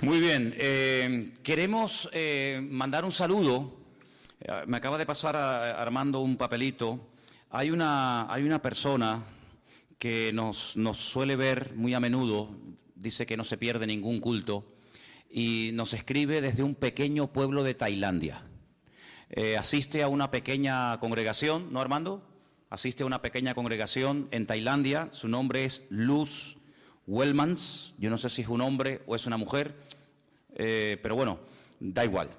Muy bien, queremos mandar un saludo. Me acaba de pasar Armando un papelito. Hay una persona que nos suele ver muy a menudo, dice que no se pierde ningún culto, y nos escribe desde un pequeño pueblo de Tailandia. Asiste a una pequeña congregación, ¿no, Armando? Asiste a una pequeña congregación en Tailandia. Su nombre es Luz Wellmans. Yo no sé si es un hombre o es una mujer, pero bueno, da igual.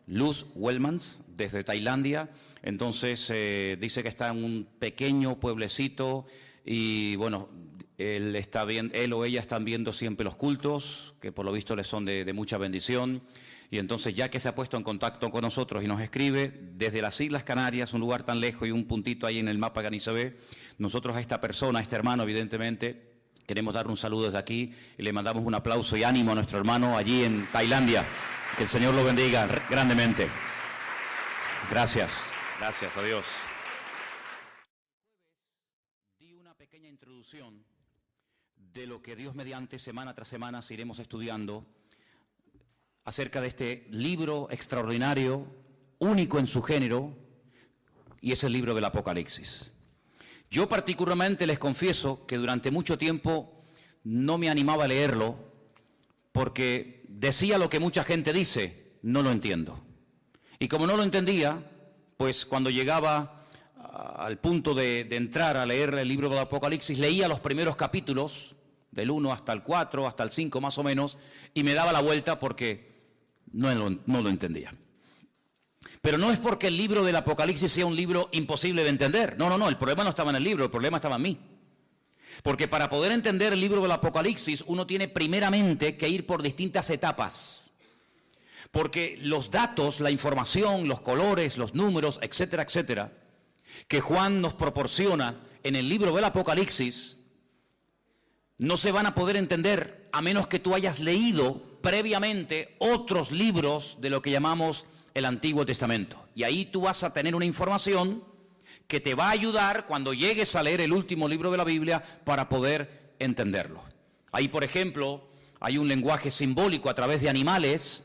Luz Wellmans, desde Tailandia. Entonces dice que está en un pequeño pueblecito y bueno, él o ella están viendo siempre los cultos, que por lo visto les son de mucha bendición. Y entonces, ya que se ha puesto en contacto con nosotros y nos escribe desde las Islas Canarias, un lugar tan lejos y un puntito ahí en el mapa que ni se ve, nosotros a esta persona, a este hermano, evidentemente, queremos darle un saludo desde aquí y le mandamos un aplauso y ánimo a nuestro hermano allí en Tailandia. Que el Señor lo bendiga grandemente. Gracias. Gracias a Dios. Di una pequeña introducción de lo que Dios mediante semana tras semana iremos estudiando acerca de este libro extraordinario, único en su género, y es el libro del Apocalipsis. Yo particularmente les confieso que durante mucho tiempo no me animaba a leerlo porque decía lo que mucha gente dice, no lo entiendo. Y como no lo entendía, pues cuando llegaba al punto de entrar a leer el libro del Apocalipsis, leía los primeros capítulos, del 1 hasta el 4, hasta el 5 más o menos, y me daba la vuelta porque no lo entendía. Pero no es porque el libro del Apocalipsis sea un libro imposible de entender. No, el problema no estaba en el libro, el problema estaba en mí. Porque para poder entender el libro del Apocalipsis, uno tiene primeramente que ir por distintas etapas. Porque los datos, la información, los colores, los números, etcétera, etcétera, que Juan nos proporciona en el libro del Apocalipsis, no se van a poder entender a menos que tú hayas leído previamente otros libros de lo que llamamos el Antiguo Testamento. Y ahí tú vas a tener una información que te va a ayudar cuando llegues a leer el último libro de la Biblia para poder entenderlo. Ahí, por ejemplo, hay un lenguaje simbólico a través de animales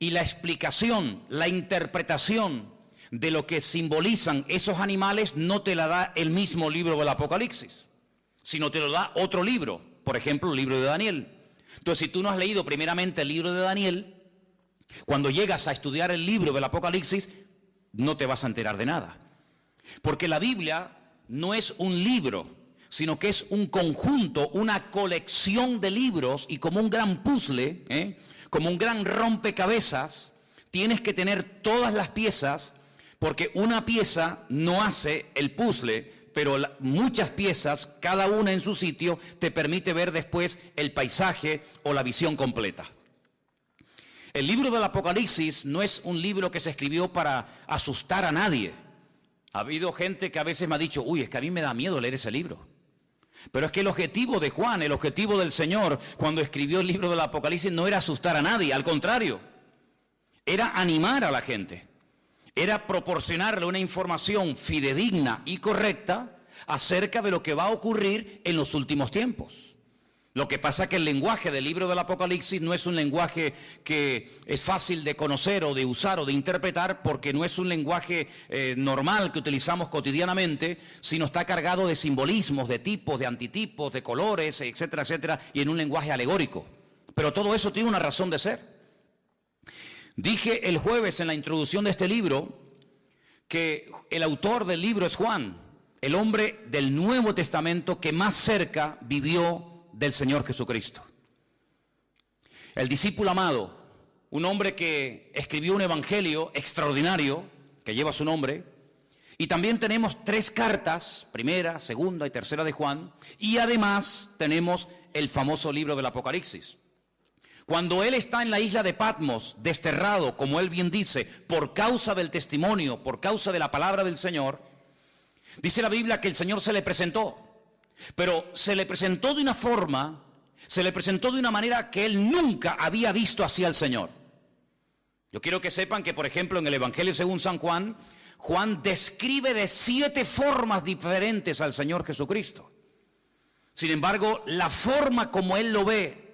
y la explicación, la interpretación de lo que simbolizan esos animales no te la da el mismo libro del Apocalipsis, sino te lo da otro libro, por ejemplo, el libro de Daniel. Entonces, si tú no has leído primeramente el libro de Daniel, cuando llegas a estudiar el libro del Apocalipsis, no te vas a enterar de nada. Porque la Biblia no es un libro, sino que es un conjunto, una colección de libros, y como un gran puzzle, como un gran rompecabezas, tienes que tener todas las piezas, porque una pieza no hace el puzzle, pero muchas piezas, cada una en su sitio, te permite ver después el paisaje o la visión completa. El libro del Apocalipsis no es un libro que se escribió para asustar a nadie. Ha habido gente que a veces me ha dicho, uy, es que a mí me da miedo leer ese libro. Pero es que el objetivo de Juan, el objetivo del Señor, cuando escribió el libro del Apocalipsis, no era asustar a nadie, al contrario, era animar a la gente. Era proporcionarle una información fidedigna y correcta acerca de lo que va a ocurrir en los últimos tiempos. Lo que pasa es que el lenguaje del libro del Apocalipsis no es un lenguaje que es fácil de conocer o de usar o de interpretar, porque no es un lenguaje normal que utilizamos cotidianamente, sino está cargado de simbolismos, de tipos, de antitipos, de colores, etcétera, etcétera, y en un lenguaje alegórico. Pero todo eso tiene una razón de ser. Dije el jueves en la introducción de este libro que el autor del libro es Juan, el hombre del Nuevo Testamento que más cerca vivió del Señor Jesucristo. El discípulo amado, un hombre que escribió un evangelio extraordinario que lleva su nombre, y también tenemos 3 cartas, primera, segunda y tercera de Juan, y además tenemos el famoso libro del Apocalipsis. Cuando él está en la isla de Patmos, desterrado, como él bien dice, por causa del testimonio, por causa de la palabra del Señor, dice la Biblia que el Señor se le presentó. Pero se le presentó de una forma, se le presentó de una manera que él nunca había visto así al Señor. Yo quiero que sepan que, por ejemplo, en el Evangelio según San Juan, Juan describe de 7 formas diferentes al Señor Jesucristo. Sin embargo, la forma como él lo ve,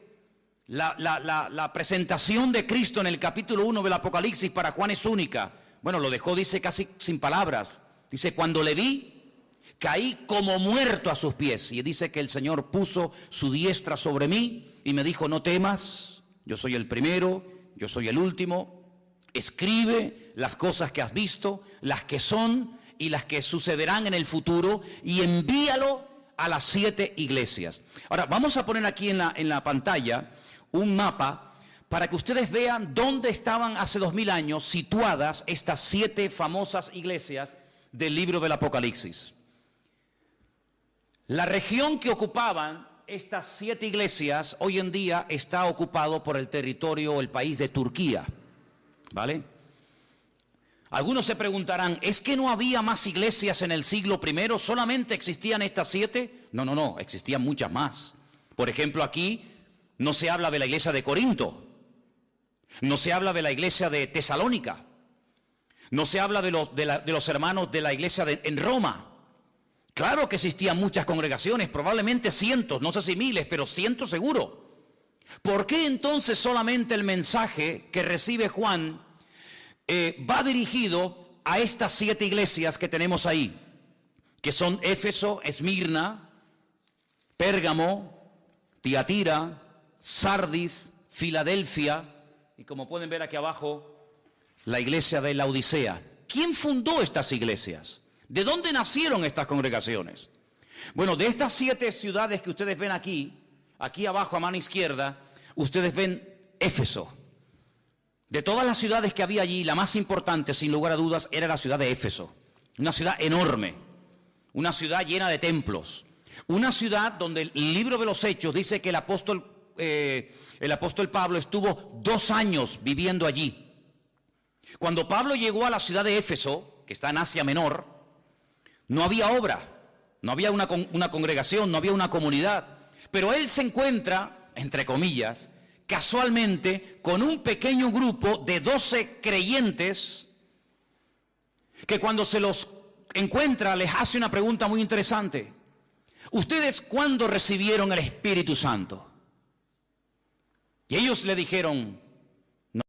La presentación de Cristo en el capítulo 1 del Apocalipsis para Juan es única. Bueno, lo dejó, dice, casi sin palabras. Dice, cuando le vi, caí como muerto a sus pies. Y dice que el Señor puso su diestra sobre mí y me dijo, no temas, yo soy el primero, yo soy el último. Escribe las cosas que has visto, las que son y las que sucederán en el futuro, y envíalo a las 7 iglesias. Ahora, vamos a poner aquí en la pantalla un mapa para que ustedes vean dónde estaban hace 2000 años situadas estas 7 famosas iglesias del libro del Apocalipsis. La región que ocupaban estas 7 iglesias hoy en día está ocupado por el territorio o el país de Turquía, ¿vale? Algunos se preguntarán, ¿es que no había más iglesias en el siglo I? ¿Solamente existían estas 7? No, existían muchas más. Por ejemplo, aquí no se habla de la iglesia de Corinto, no se habla de la iglesia de Tesalónica, no se habla de los hermanos de la iglesia en Roma. Claro que existían muchas congregaciones, probablemente cientos, no sé si miles, pero cientos seguro. ¿Por qué entonces solamente el mensaje que recibe Juan va dirigido a estas 7 iglesias que tenemos ahí? Que son Éfeso, Esmirna, Pérgamo, Tiatira, Sardis, Filadelfia y, como pueden ver aquí abajo, la iglesia de Laodicea. ¿Quién fundó estas iglesias? ¿De dónde nacieron estas congregaciones? Bueno, de estas 7 ciudades que ustedes ven aquí abajo a mano izquierda, ustedes ven Éfeso. De todas las ciudades que había allí, la más importante, sin lugar a dudas, era la ciudad de Éfeso. Una ciudad enorme, una ciudad llena de templos, una ciudad donde el libro de los Hechos dice que el apóstol Pablo estuvo 2 años viviendo allí. Cuando Pablo llegó a la ciudad de Éfeso, que está en Asia Menor, no había obra, no había una congregación, no había una comunidad, pero él se encuentra, entre comillas, casualmente con un pequeño grupo de 12 creyentes que cuando se los encuentra les hace una pregunta muy interesante. ¿Ustedes cuándo recibieron el Espíritu Santo? Y ellos le dijeron, no,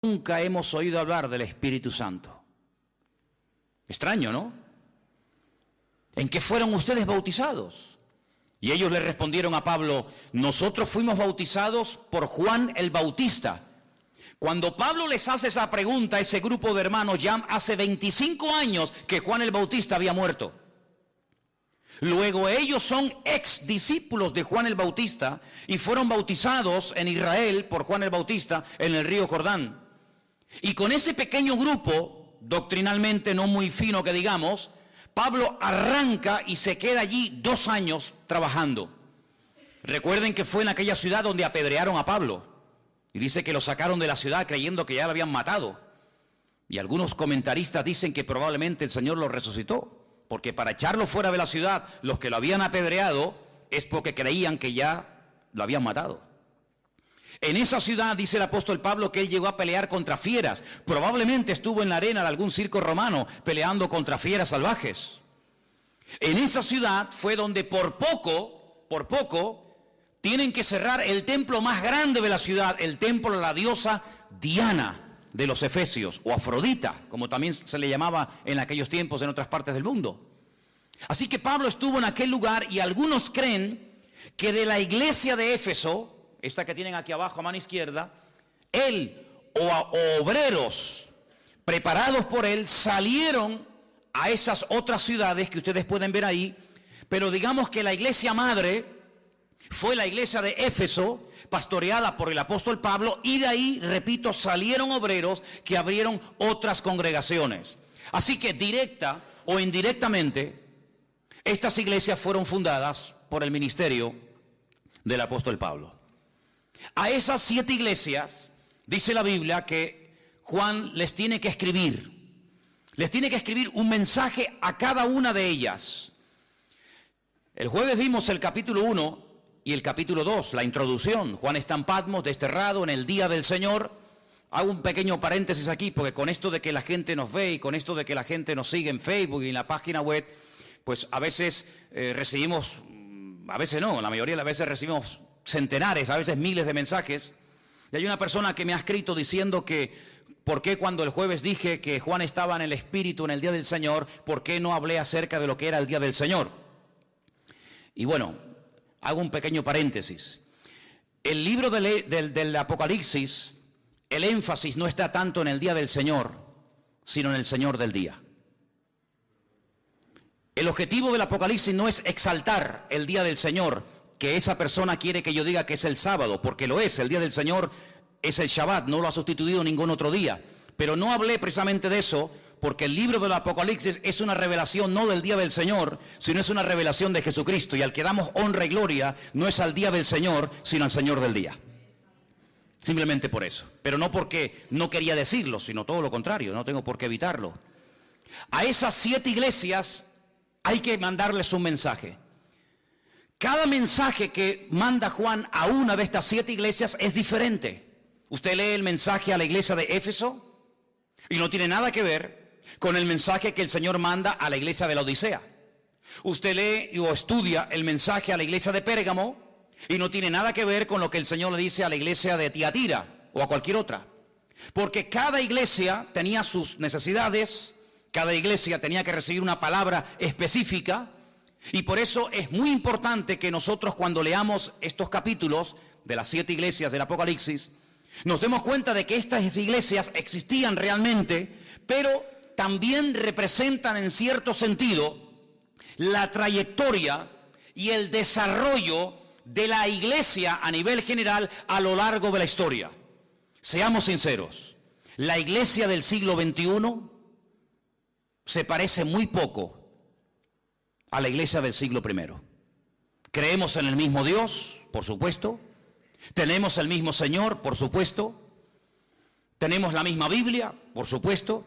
nunca hemos oído hablar del Espíritu Santo. Extraño, ¿no? ¿En qué fueron ustedes bautizados? Y ellos le respondieron a Pablo, nosotros fuimos bautizados por Juan el Bautista. Cuando Pablo les hace esa pregunta a ese grupo de hermanos, ya hace 25 años que Juan el Bautista había muerto. Luego ellos son ex discípulos de Juan el Bautista y fueron bautizados en Israel por Juan el Bautista en el río Jordán. Y con ese pequeño grupo, doctrinalmente no muy fino que digamos, Pablo arranca y se queda allí 2 años trabajando. Recuerden que fue en aquella ciudad donde apedrearon a Pablo. Y dice que lo sacaron de la ciudad creyendo que ya lo habían matado. Y algunos comentaristas dicen que probablemente el Señor lo resucitó. Porque para echarlo fuera de la ciudad, los que lo habían apedreado, es porque creían que ya lo habían matado. En esa ciudad dice el apóstol Pablo que él llegó a pelear contra fieras. Probablemente estuvo en la arena de algún circo romano peleando contra fieras salvajes. En esa ciudad fue donde por poco, tienen que cerrar el templo más grande de la ciudad, el templo de la diosa Diana de los Efesios, o Afrodita, como también se le llamaba en aquellos tiempos en otras partes del mundo. Así que Pablo estuvo en aquel lugar y algunos creen que de la iglesia de Éfeso, esta que tienen aquí abajo a mano izquierda, él o obreros preparados por él salieron a esas otras ciudades que ustedes pueden ver ahí, pero digamos que la iglesia madre fue la iglesia de Éfeso, pastoreada por el apóstol Pablo, y de ahí, repito, salieron obreros que abrieron otras congregaciones. Así que directa o indirectamente, estas iglesias fueron fundadas por el ministerio del apóstol Pablo. A esas 7 iglesias, dice la Biblia, que Juan les tiene que escribir. Les tiene que escribir un mensaje a cada una de ellas. El jueves vimos el capítulo 1 y el capítulo 2, la introducción. Juan está en Patmos, desterrado en el día del Señor. Hago un pequeño paréntesis aquí, porque con esto de que la gente nos ve y con esto de que la gente nos sigue en Facebook y en la página web, pues a veces recibimos, a veces no, la mayoría de las veces recibimos centenares, a veces miles de mensajes. Y hay una persona que me ha escrito diciendo que ¿por qué cuando el jueves dije que Juan estaba en el Espíritu en el día del Señor, por qué no hablé acerca de lo que era el día del Señor? Y bueno, hago un pequeño paréntesis. El libro del Apocalipsis, el énfasis no está tanto en el día del Señor, sino en el Señor del día. El objetivo del Apocalipsis no es exaltar el día del Señor, que esa persona quiere que yo diga que es el sábado, porque lo es, el día del Señor es el Shabbat, no lo ha sustituido ningún otro día. Pero no hablé precisamente de eso, porque el libro del Apocalipsis es una revelación no del día del Señor, sino es una revelación de Jesucristo. Y al que damos honra y gloria no es al día del Señor, sino al Señor del día. Simplemente por eso. Pero no porque no quería decirlo, sino todo lo contrario, no tengo por qué evitarlo. A esas 7 iglesias hay que mandarles un mensaje. Cada mensaje que manda Juan a una de estas 7 iglesias es diferente. Usted lee el mensaje a la iglesia de Éfeso y no tiene nada que ver con el mensaje que el Señor manda a la iglesia de la Odisea. Usted lee o estudia el mensaje a la iglesia de Pérgamo y no tiene nada que ver con lo que el Señor le dice a la iglesia de Tiatira o a cualquier otra. Porque cada iglesia tenía sus necesidades, cada iglesia tenía que recibir una palabra específica, y por eso es muy importante que nosotros, cuando leamos estos capítulos de las 7 iglesias del Apocalipsis, nos demos cuenta de que estas iglesias existían realmente, pero también representan en cierto sentido la trayectoria y el desarrollo de la iglesia a nivel general a lo largo de la historia. Seamos sinceros, la iglesia del siglo XXI se parece muy poco a la iglesia del siglo I. Creemos en el mismo Dios, por supuesto. Tenemos el mismo Señor, por supuesto. Tenemos la misma Biblia, por supuesto.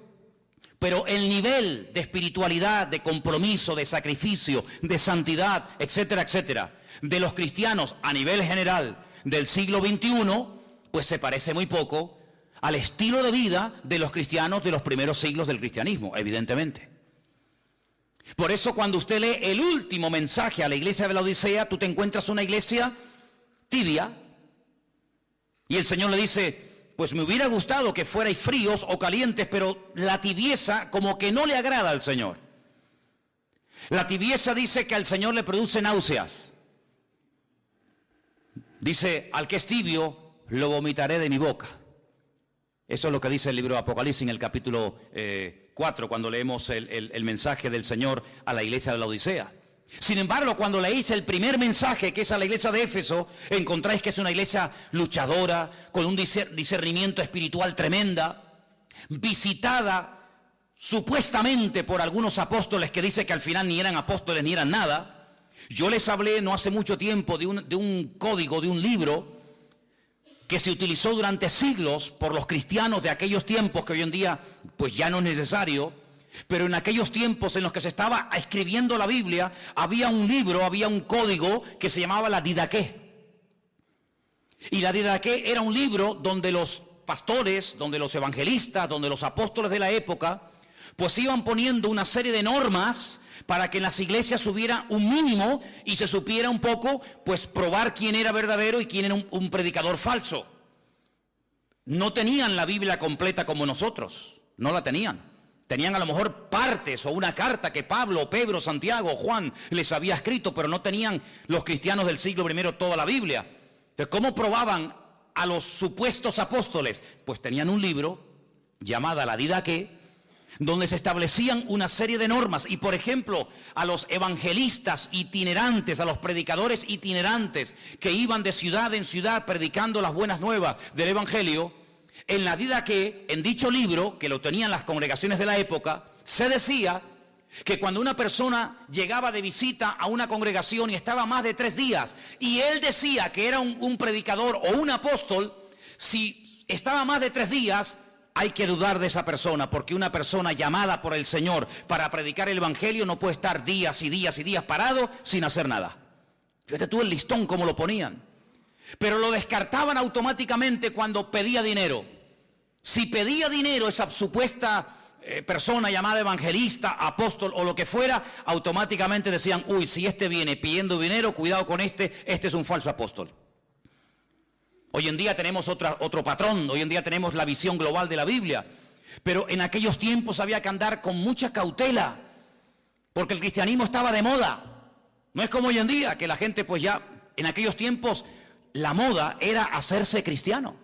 Pero el nivel de espiritualidad, de compromiso, de sacrificio, de santidad, etcétera, etcétera, de los cristianos a nivel general del siglo XXI, pues se parece muy poco al estilo de vida de los cristianos de los primeros siglos del cristianismo, evidentemente. Por eso cuando usted lee el último mensaje a la iglesia de la Odisea, tú te encuentras una iglesia tibia, y el Señor le dice: pues me hubiera gustado que fuerais fríos o calientes, pero la tibieza como que no le agrada al Señor. La tibieza dice que al Señor le produce náuseas. Dice: al que es tibio, lo vomitaré de mi boca. Eso es lo que dice el libro de Apocalipsis en el capítulo 4, cuando leemos el mensaje del Señor a la iglesia de la Odisea. Sin embargo, cuando leéis el primer mensaje, que es a la iglesia de Éfeso, encontráis que es una iglesia luchadora, con un discernimiento espiritual tremenda, visitada supuestamente por algunos apóstoles que dice que al final ni eran apóstoles ni eran nada. Yo les hablé no hace mucho tiempo de un código, de un libro que se utilizó durante siglos por los cristianos de aquellos tiempos, que hoy en día pues ya no es necesario. Pero en aquellos tiempos en los que se estaba escribiendo la Biblia, había un libro, había un código que se llamaba la Didaqué. Y la Didaqué era un libro donde los pastores, donde los evangelistas, donde los apóstoles de la época, pues iban poniendo una serie de normas para que en las iglesias hubiera un mínimo y se supiera un poco, pues probar quién era verdadero y quién era un predicador falso. No tenían la Biblia completa como nosotros, no la tenían. Tenían a lo mejor partes o una carta que Pablo, Pedro, Santiago, Juan les había escrito, pero no tenían los cristianos del siglo I toda la Biblia. Entonces, ¿cómo probaban a los supuestos apóstoles? Pues tenían un libro llamado la Didaqué, donde se establecían una serie de normas. Y por ejemplo, a los evangelistas itinerantes, a los predicadores itinerantes que iban de ciudad en ciudad predicando las buenas nuevas del evangelio, en la Didaqué, en dicho libro, que lo tenían las congregaciones de la época, se decía que cuando una persona llegaba de visita a una congregación y estaba más de 3 días, y él decía que era un predicador o un apóstol, si estaba más de 3 días, hay que dudar de esa persona, porque una persona llamada por el Señor para predicar el evangelio no puede estar días y días y días parado sin hacer nada. Fíjate tú el listón como lo ponían. Pero lo descartaban automáticamente cuando pedía dinero. Si pedía dinero esa supuesta persona llamada evangelista, apóstol o lo que fuera, automáticamente decían: uy, si este viene pidiendo dinero, cuidado con este es un falso apóstol. Hoy en día tenemos otro patrón, hoy en día tenemos la visión global de la Biblia. Pero en aquellos tiempos había que andar con mucha cautela, porque el cristianismo estaba de moda. No es como hoy en día, que la gente pues ya, en aquellos tiempos, la moda era hacerse cristiano.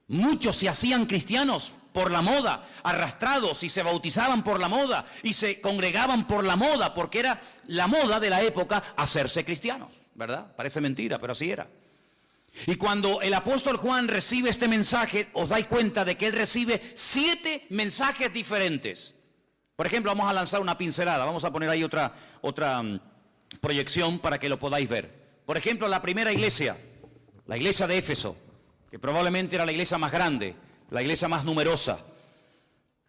Muchos se hacían cristianos por la moda, arrastrados, y se bautizaban por la moda, y se congregaban por la moda, porque era la moda de la época hacerse cristianos, ¿verdad? Parece mentira, pero así era. Y cuando el apóstol Juan recibe este mensaje, os dais cuenta de que él recibe 7 mensajes diferentes. Por ejemplo, vamos a lanzar una pincelada, vamos a poner ahí otra proyección para que lo podáis ver. Por ejemplo, la primera iglesia, la iglesia de Éfeso, que probablemente era la iglesia más grande, la iglesia más numerosa.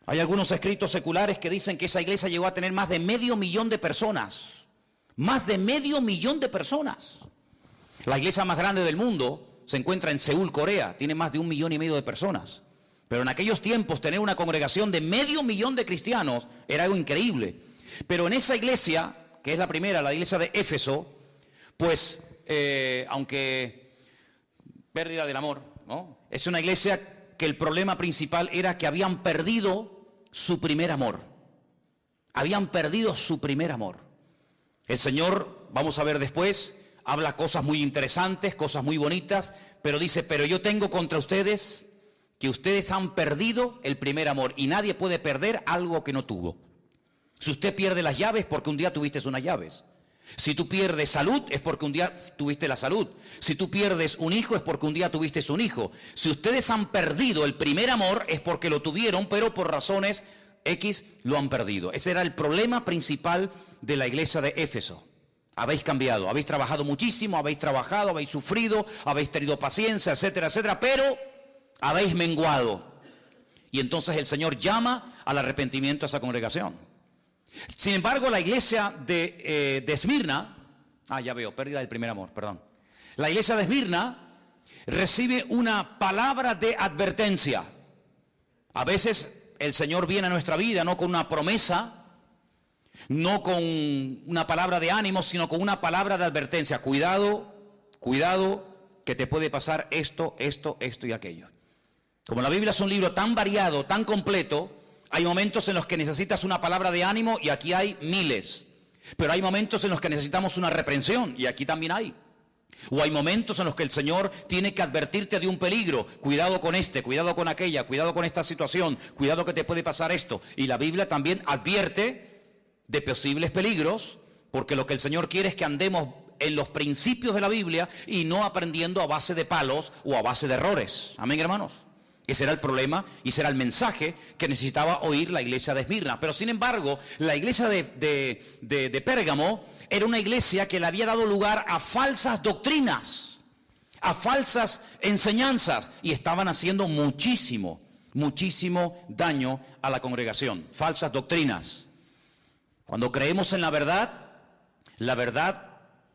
Hay algunos escritos seculares que dicen que esa iglesia llegó a tener más de 500.000 de personas. Más de 500.000 de personas. La iglesia más grande del mundo se encuentra en Seúl, Corea. Tiene más de 1,5 millones de personas. Pero en aquellos tiempos tener una congregación de 500.000 de cristianos era algo increíble. Pero en esa iglesia, que es la primera, la iglesia de Éfeso, pues, aunque pérdida del amor, ¿no? Es una iglesia que el problema principal era que habían perdido su primer amor. Habían perdido su primer amor. El Señor, vamos a ver después, habla cosas muy interesantes, cosas muy bonitas, pero dice, pero yo tengo contra ustedes que ustedes han perdido el primer amor, y nadie puede perder algo que no tuvo. Si usted pierde las llaves, porque un día tuviste unas llaves. Si tú pierdes salud, es porque un día tuviste la salud. Si tú pierdes un hijo, es porque un día tuviste un hijo. Si ustedes han perdido el primer amor, es porque lo tuvieron, pero por razones X lo han perdido. Ese era el problema principal de la iglesia de Éfeso. Habéis cambiado, habéis trabajado muchísimo, habéis trabajado, habéis sufrido, habéis tenido paciencia, etcétera, etcétera, pero habéis menguado. Y entonces el Señor llama al arrepentimiento a esa congregación. Sin embargo, la iglesia de Esmirna, ya veo, pérdida del primer amor, perdón. La iglesia de Esmirna recibe una palabra de advertencia. A veces el Señor viene a nuestra vida no con una promesa, no con una palabra de ánimo, sino con una palabra de advertencia. Cuidado, cuidado, que te puede pasar esto, esto, esto y aquello. Como la Biblia es un libro tan variado, tan completo, hay momentos en los que necesitas una palabra de ánimo, y aquí hay miles. Pero hay momentos en los que necesitamos una reprensión, y aquí también hay. O hay momentos en los que el Señor tiene que advertirte de un peligro. Cuidado con este, cuidado con aquella, cuidado con esta situación, cuidado que te puede pasar esto. Y la Biblia también advierte de posibles peligros, porque lo que el Señor quiere es que andemos en los principios de la Biblia y no aprendiendo a base de palos o a base de errores. Amén, hermanos. Ese era el problema y ese era el mensaje que necesitaba oír la iglesia de Esmirna. Pero sin embargo, la iglesia de Pérgamo era una iglesia que le había dado lugar a falsas doctrinas, a falsas enseñanzas, y estaban haciendo muchísimo daño a la congregación. Falsas doctrinas. Cuando creemos en la verdad,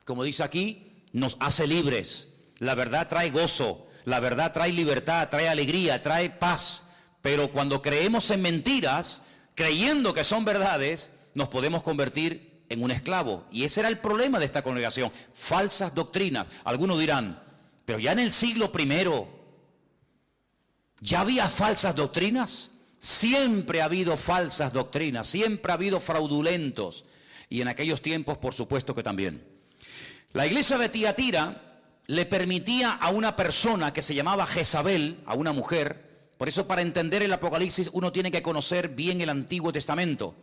como dice aquí, nos hace libres. La verdad trae gozo. La verdad trae libertad, trae alegría, trae paz. Pero cuando creemos en mentiras, creyendo que son verdades, nos podemos convertir en un esclavo. Y ese era el problema de esta congregación. Falsas doctrinas. Algunos dirán, pero ya en el siglo I, ¿ya había falsas doctrinas? Siempre ha habido falsas doctrinas, siempre ha habido fraudulentos. Y en aquellos tiempos, por supuesto que también. La iglesia de Tiatira le permitía a una persona que se llamaba Jezabel, a una mujer. Por eso, para entender el Apocalipsis, uno tiene que conocer bien el Antiguo Testamento,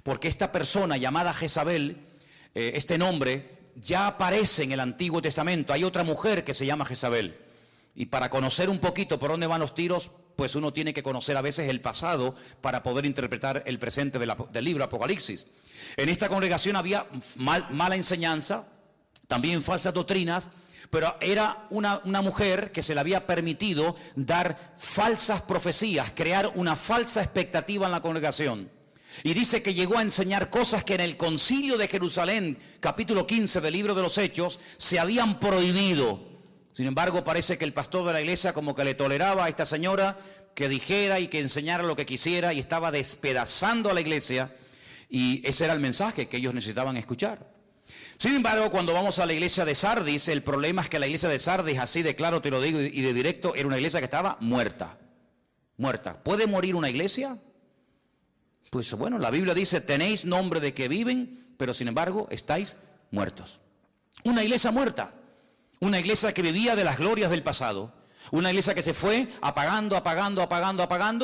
porque esta persona llamada Jezabel, este nombre, ya aparece en el Antiguo Testamento. Hay otra mujer que se llama Jezabel, y para conocer un poquito por dónde van los tiros, pues uno tiene que conocer a veces el pasado para poder interpretar el presente del libro Apocalipsis. En esta congregación había mala enseñanza, también falsas doctrinas, pero era una mujer que se le había permitido dar falsas profecías, crear una falsa expectativa en la congregación. Y dice que llegó a enseñar cosas que en el Concilio de Jerusalén, capítulo 15 del libro de los Hechos, se habían prohibido. Sin embargo, parece que el pastor de la iglesia como que le toleraba a esta señora que dijera y que enseñara lo que quisiera, y estaba despedazando a la iglesia, y ese era el mensaje que ellos necesitaban escuchar. Sin embargo, cuando vamos a la iglesia de Sardis, el problema es que la iglesia de Sardis, así de claro te lo digo y de directo, era una iglesia que estaba muerta. Muerta. ¿Puede morir una iglesia? Pues bueno, la Biblia dice, tenéis nombre de que viven, pero sin embargo estáis muertos. Una iglesia muerta. Una iglesia que vivía de las glorias del pasado. Una iglesia que se fue apagando,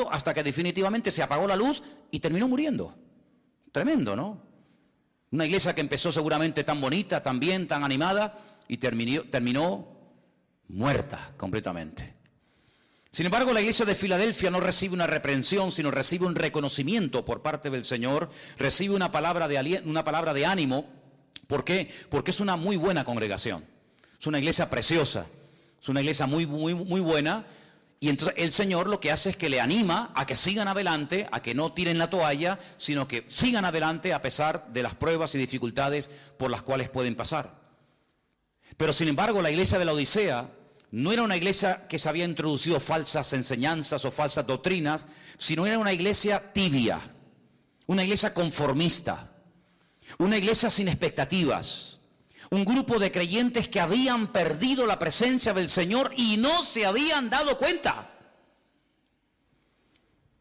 hasta que definitivamente se apagó la luz y terminó muriendo. Tremendo, ¿no? Una iglesia que empezó seguramente tan bonita, tan bien, tan animada, y terminó muerta completamente. Sin embargo, la iglesia de Filadelfia no recibe una reprensión, sino recibe un reconocimiento por parte del Señor, recibe una palabra de ánimo. ¿Por qué? Porque es una muy buena congregación, es una iglesia preciosa, es una iglesia muy buena, y entonces el Señor lo que hace es que le anima a que sigan adelante, a que no tiren la toalla, sino que sigan adelante a pesar de las pruebas y dificultades por las cuales pueden pasar. Pero sin embargo, la iglesia de la Odisea no era una iglesia que se había introducido falsas enseñanzas o falsas doctrinas, sino era una iglesia tibia, una iglesia conformista, una iglesia sin expectativas, un grupo de creyentes que habían perdido la presencia del Señor y no se habían dado cuenta.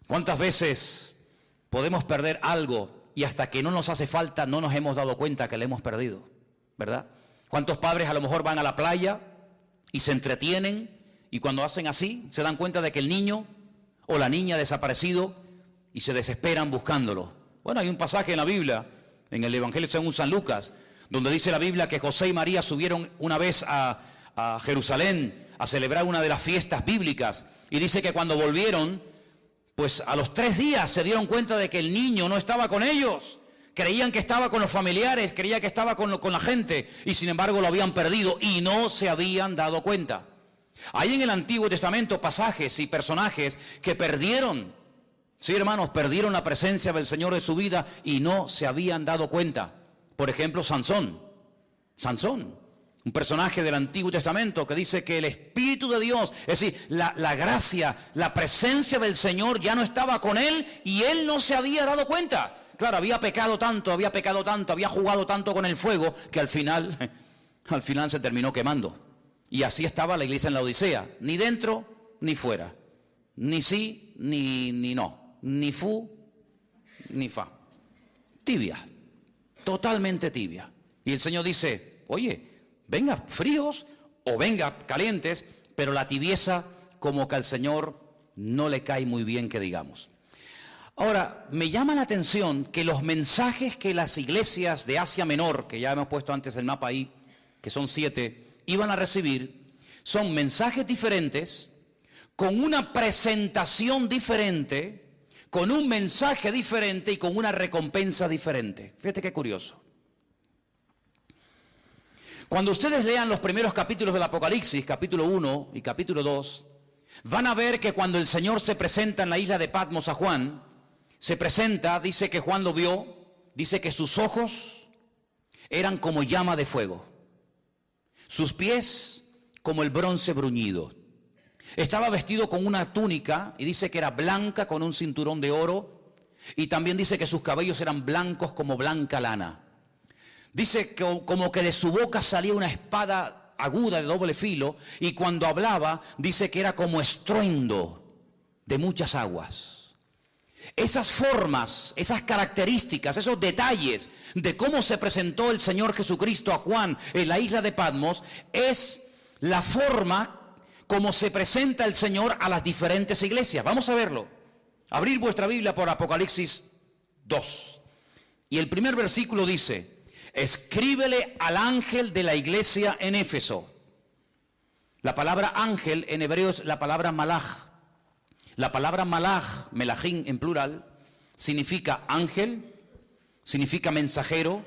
¿Cuántas veces podemos perder algo y hasta que no nos hace falta no nos hemos dado cuenta que lo hemos perdido? ¿Verdad? ¿Cuántos padres a lo mejor van a la playa y se entretienen y cuando hacen así se dan cuenta de que el niño o la niña ha desaparecido y se desesperan buscándolo? Bueno, hay un pasaje en la Biblia, en el Evangelio según San Lucas, donde dice la Biblia que José y María subieron una vez a Jerusalén a celebrar una de las fiestas bíblicas, y dice que cuando volvieron, pues a los 3 días se dieron cuenta de que el niño no estaba con ellos. Creían que estaba con los familiares, creían que estaba con la gente, y sin embargo lo habían perdido y no se habían dado cuenta. Hay en el Antiguo Testamento pasajes y personajes que perdieron, sí hermanos, perdieron la presencia del Señor de su vida y no se habían dado cuenta. Por ejemplo, Sansón, un personaje del Antiguo Testamento que dice que el Espíritu de Dios, es decir, la gracia, la presencia del Señor ya no estaba con él y él no se había dado cuenta. Claro, había pecado tanto, había jugado tanto con el fuego que al final se terminó quemando. Y así estaba la iglesia en la Odisea, ni dentro ni fuera, ni sí ni no, ni fu ni fa. Tibia, totalmente tibia. Y el Señor dice, oye, venga fríos o venga calientes, pero la tibieza como que al Señor no le cae muy bien que digamos. Ahora, me llama la atención que los mensajes que las iglesias de Asia Menor, que ya hemos puesto antes el mapa ahí, que son 7, iban a recibir, son mensajes diferentes, con una presentación diferente, con un mensaje diferente y con una recompensa diferente. Fíjate qué curioso. Cuando ustedes lean los primeros capítulos del Apocalipsis, capítulo 1 y capítulo 2, van a ver que cuando el Señor se presenta en la isla de Patmos a Juan, se presenta, dice que Juan lo vio, dice que sus ojos eran como llama de fuego, sus pies como el bronce bruñido. Estaba vestido con una túnica y dice que era blanca con un cinturón de oro, y también dice que sus cabellos eran blancos como blanca lana. Dice que como que de su boca salía una espada aguda de doble filo, y cuando hablaba dice que era como estruendo de muchas aguas. Esas formas, esas características, esos detalles de cómo se presentó el Señor Jesucristo a Juan en la isla de Patmos, es la forma como se presenta el Señor a las diferentes iglesias. Vamos a verlo. Abrir vuestra Biblia por Apocalipsis 2. Y el primer versículo dice, escríbele al ángel de la iglesia en Éfeso. La palabra ángel en hebreo es la palabra malaj. La palabra malaj, melahim en plural, significa ángel, significa mensajero,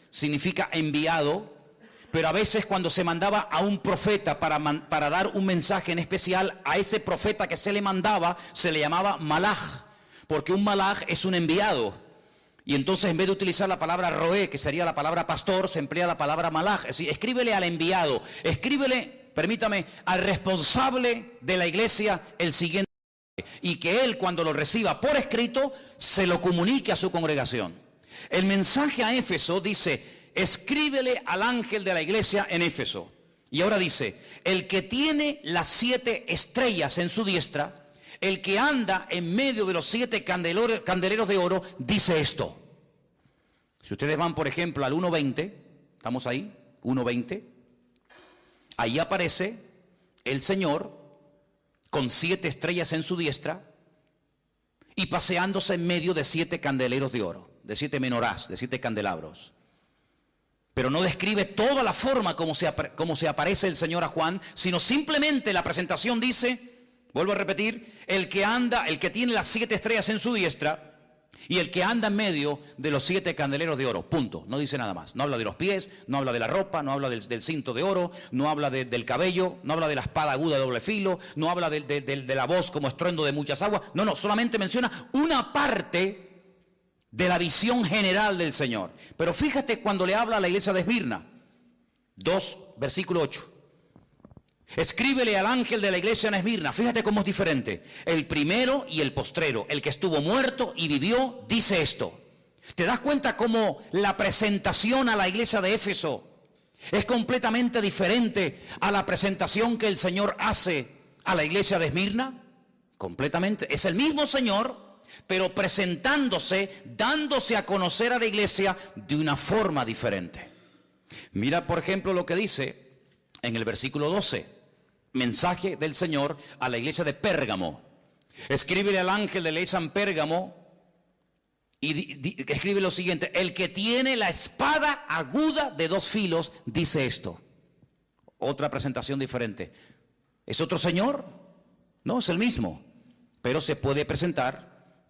significa enviado, pero a veces cuando se mandaba a un profeta para dar un mensaje en especial, a ese profeta que se le mandaba se le llamaba malaj, porque un malaj es un enviado. Y entonces en vez de utilizar la palabra roé, que sería la palabra pastor, se emplea la palabra malaj. Es decir, escríbele al enviado, escríbele, permítame, al responsable de la iglesia el siguiente, y que él cuando lo reciba por escrito se lo comunique a su congregación. El mensaje a Éfeso dice, escríbele al ángel de la iglesia en Éfeso. Y ahora dice, el que tiene las 7 estrellas en su diestra, el que anda en medio de los 7 candeleros de oro, dice esto. Si ustedes van, por ejemplo, al 1.20, ¿estamos ahí? 1.20. Ahí aparece el Señor con 7 estrellas en su diestra y paseándose en medio de 7 candeleros de oro, de 7 menorás, de 7 candelabros. Pero no describe toda la forma como se aparece el Señor a Juan, sino simplemente la presentación dice, vuelvo a repetir, el que tiene las 7 estrellas en su diestra y el que anda en medio de los 7 candeleros de oro, punto, no dice nada más. No habla de los pies, no habla de la ropa, no habla del cinto de oro, no habla del cabello, no habla de la espada aguda de doble filo, no habla de la voz como estruendo de muchas aguas, no, solamente menciona una parte de la visión general del Señor. Pero fíjate cuando le habla a la iglesia de Esmirna, 2, versículo 8. Escríbele al ángel de la iglesia en Esmirna. Fíjate cómo es diferente. El primero y el postrero, el que estuvo muerto y vivió, dice esto. ¿Te das cuenta cómo la presentación a la iglesia de Éfeso es completamente diferente a la presentación que el Señor hace a la iglesia de Esmirna? Completamente. Es el mismo Señor, pero presentándose, dándose a conocer a la iglesia de una forma diferente. Mira, por ejemplo, lo que dice en el versículo 12. Mensaje del Señor a la iglesia de Pérgamo. Escríbele al ángel de la iglesia en Pérgamo y escribe lo siguiente. El que tiene la espada aguda de 2 filos dice esto. Otra presentación diferente. ¿Es otro Señor? No, es el mismo, pero se puede presentar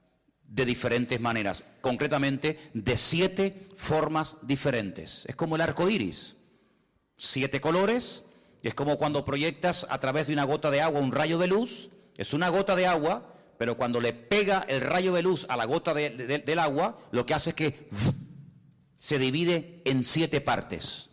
de diferentes maneras, concretamente de 7 formas diferentes. Es como el arco iris, 7 colores. Es como cuando proyectas a través de una gota de agua un rayo de luz. Es una gota de agua, pero cuando le pega el rayo de luz a la gota del agua, lo que hace es que se divide en 7 partes.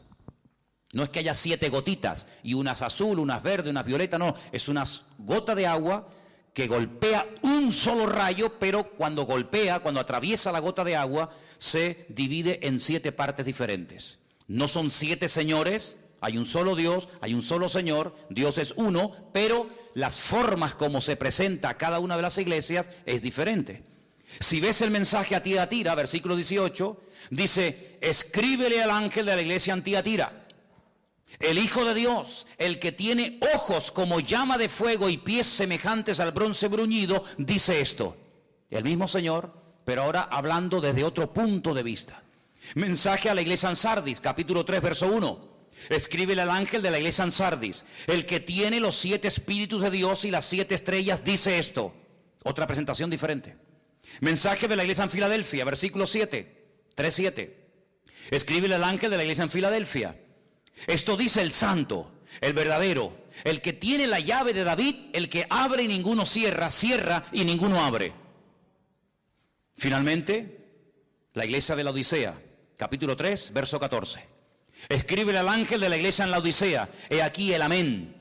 No es que haya 7 gotitas, y unas azul, unas verde, unas violeta, no. Es una gota de agua que golpea un solo rayo, pero cuando golpea, cuando atraviesa la gota de agua, se divide en 7 partes diferentes. No son 7 señores. Hay un solo Dios, hay un solo Señor, Dios es uno, pero las formas como se presenta a cada una de las iglesias es diferente. Si ves el mensaje a Tiatira, versículo 18, dice, escríbele al ángel de la iglesia en Tiatira. El Hijo de Dios, el que tiene ojos como llama de fuego y pies semejantes al bronce bruñido, dice esto. El mismo Señor, pero ahora hablando desde otro punto de vista. Mensaje a la iglesia en Sardis, capítulo 3, verso 1. Escríbele al ángel de la iglesia en Sardis. El que tiene los 7 espíritus de Dios y las 7 estrellas dice esto. Otra presentación diferente. Mensaje de la iglesia en Filadelfia, versículo 7, 3:7. Escríbele al ángel de la iglesia en Filadelfia. Esto dice el santo, el verdadero, el que tiene la llave de David, el que abre y ninguno cierra, cierra y ninguno abre. Finalmente, la iglesia de la Odisea, capítulo 3, verso 14. Escríbele al ángel de la iglesia en la Odisea. He aquí el amén,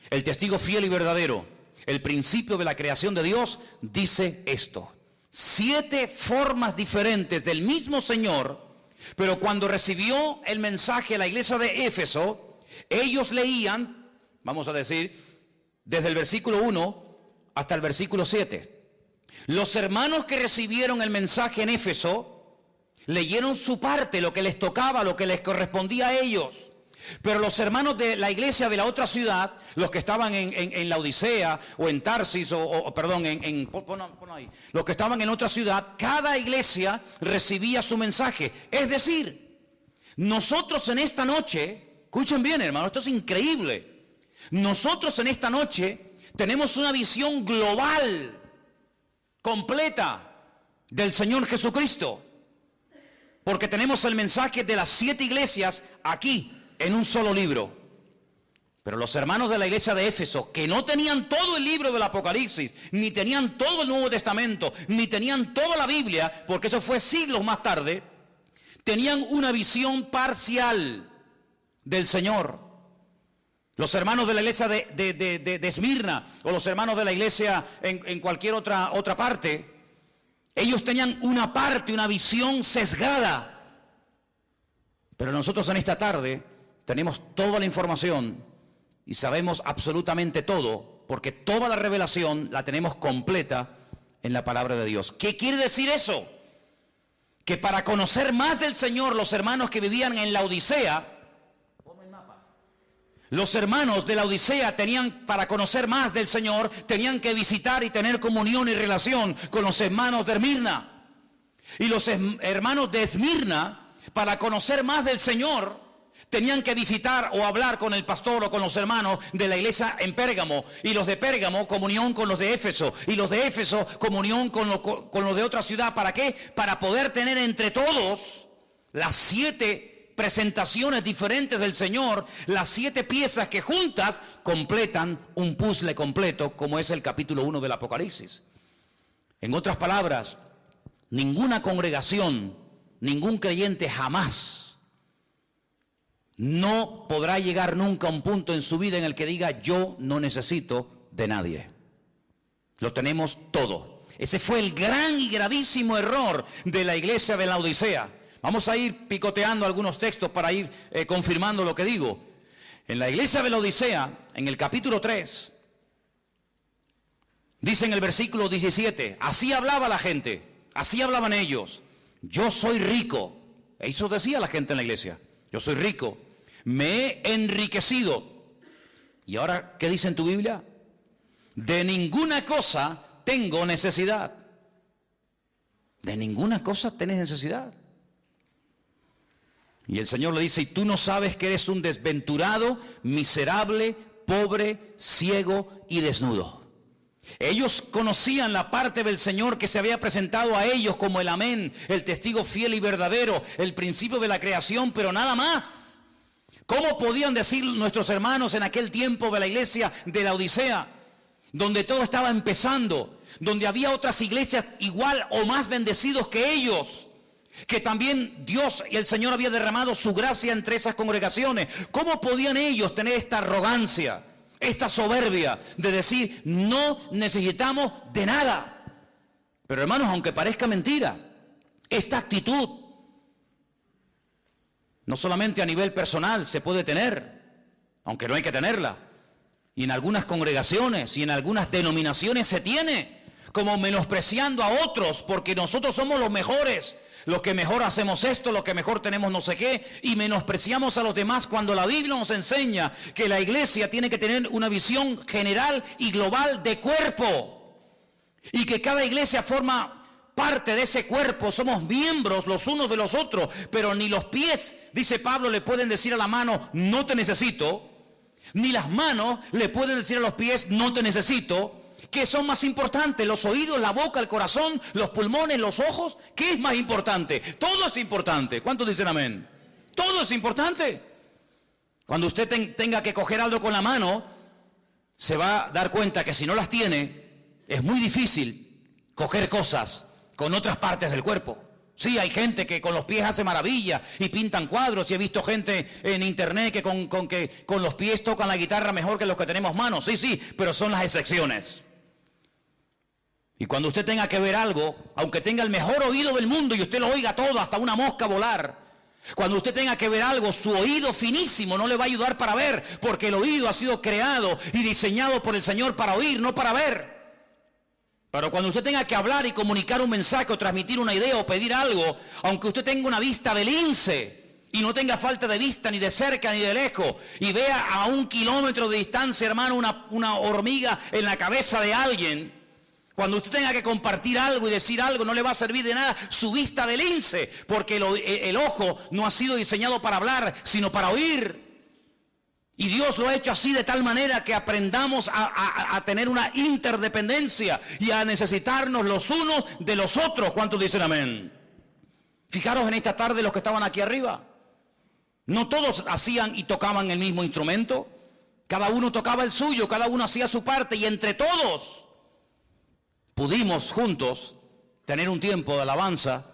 el testigo fiel y verdadero, el principio de la creación de Dios, dice esto. 7 formas diferentes del mismo Señor, pero cuando recibió el mensaje a la iglesia de Éfeso, ellos leían, vamos a decir, desde el versículo 1 hasta el versículo 7. Los hermanos que recibieron el mensaje en Éfeso leyeron su parte, lo que les tocaba, lo que les correspondía a ellos. Pero los hermanos de la iglesia de la otra ciudad, los que estaban en la Odisea o en Tarsis, pon ahí, los que estaban en otra ciudad, cada iglesia recibía su mensaje. Es decir, nosotros en esta noche, escuchen bien hermano, esto es increíble. Nosotros en esta noche tenemos una visión global, completa, del Señor Jesucristo. Porque tenemos el mensaje de las 7 iglesias aquí, en un solo libro. Pero los hermanos de la iglesia de Éfeso, que no tenían todo el libro del Apocalipsis, ni tenían todo el Nuevo Testamento, ni tenían toda la Biblia, porque eso fue siglos más tarde, tenían una visión parcial del Señor. Los hermanos de la iglesia de Esmirna, o los hermanos de la iglesia en cualquier otra parte, ellos tenían una parte, una visión sesgada. Pero nosotros en esta tarde tenemos toda la información y sabemos absolutamente todo, porque toda la revelación la tenemos completa en la palabra de Dios. ¿Qué quiere decir eso? Que para conocer más del Señor, los hermanos que vivían en la Odisea, los hermanos de la Odisea tenían, para conocer más del Señor, tenían que visitar y tener comunión y relación con los hermanos de Esmirna. Y los hermanos de Esmirna, para conocer más del Señor, tenían que visitar o hablar con el pastor o con los hermanos de la iglesia en Pérgamo. Y los de Pérgamo, comunión con los de Éfeso. Y los de Éfeso, comunión con los de otra ciudad. ¿Para qué? Para poder tener entre todos las 7 presentaciones diferentes del Señor, las 7 piezas que juntas completan un puzzle completo, como es el capítulo 1 del Apocalipsis. En otras palabras, ninguna congregación, ningún creyente jamás no podrá llegar nunca a un punto en su vida en el que diga: yo no necesito de nadie. Lo tenemos todo. Ese fue el gran y gravísimo error de la iglesia de la Odisea. Vamos a ir picoteando algunos textos para ir confirmando lo que digo. En la iglesia de la Odisea, en el capítulo 3, dice en el versículo 17, así hablaba la gente, así hablaban ellos: yo soy rico. Eso decía la gente en la iglesia: yo soy rico, me he enriquecido. ¿Y ahora qué dice en tu Biblia? De ninguna cosa tengo necesidad. De ninguna cosa tienes necesidad. Y el Señor le dice: ¿y tú no sabes que eres un desventurado, miserable, pobre, ciego y desnudo? Ellos conocían la parte del Señor que se había presentado a ellos como el amén, el testigo fiel y verdadero, el principio de la creación, pero nada más. ¿Cómo podían decir nuestros hermanos en aquel tiempo de la iglesia de la Odisea, donde todo estaba empezando, donde había otras iglesias igual o más bendecidos que ellos, que también Dios y el Señor había derramado su gracia entre esas congregaciones? ¿Cómo podían ellos tener esta arrogancia, esta soberbia de decir: no necesitamos de nada? Pero hermanos, aunque parezca mentira, esta actitud no solamente a nivel personal se puede tener, aunque no hay que tenerla, y en algunas congregaciones y en algunas denominaciones se tiene, como menospreciando a otros porque nosotros somos los mejores, los que mejor hacemos esto, los que mejor tenemos no sé qué, y menospreciamos a los demás, cuando la Biblia nos enseña que la iglesia tiene que tener una visión general y global de cuerpo, y que cada iglesia forma parte de ese cuerpo, somos miembros los unos de los otros, pero ni los pies, dice Pablo, le pueden decir a la mano: no te necesito, ni las manos le pueden decir a los pies: no te necesito. ¿Qué son más importantes? ¿Los oídos, la boca, el corazón, los pulmones, los ojos? ¿Qué es más importante? Todo es importante. ¿Cuántos dicen amén? Todo es importante. Cuando usted tenga que coger algo con la mano, se va a dar cuenta que si no las tiene, es muy difícil coger cosas con otras partes del cuerpo. Sí, hay gente que con los pies hace maravillas y pintan cuadros, y he visto gente en internet que con los pies tocan la guitarra mejor que los que tenemos manos. Sí, pero son las excepciones. Y cuando usted tenga que ver algo, aunque tenga el mejor oído del mundo y usted lo oiga todo, hasta una mosca volar, cuando usted tenga que ver algo, su oído finísimo no le va a ayudar para ver, porque el oído ha sido creado y diseñado por el Señor para oír, no para ver. Pero cuando usted tenga que hablar y comunicar un mensaje o transmitir una idea o pedir algo, aunque usted tenga una vista de lince y no tenga falta de vista ni de cerca ni de lejos, y vea a 1 kilómetro de distancia, hermano, una hormiga en la cabeza de alguien, cuando usted tenga que compartir algo y decir algo, no le va a servir de nada su vista de lince, porque el ojo no ha sido diseñado para hablar, sino para oír. Y Dios lo ha hecho así, de tal manera que aprendamos a tener una interdependencia y a necesitarnos los unos de los otros. ¿Cuántos dicen amén? Fijaros en esta tarde los que estaban aquí arriba. No todos hacían y tocaban el mismo instrumento. Cada uno tocaba el suyo, cada uno hacía su parte, y entre todos pudimos juntos tener un tiempo de alabanza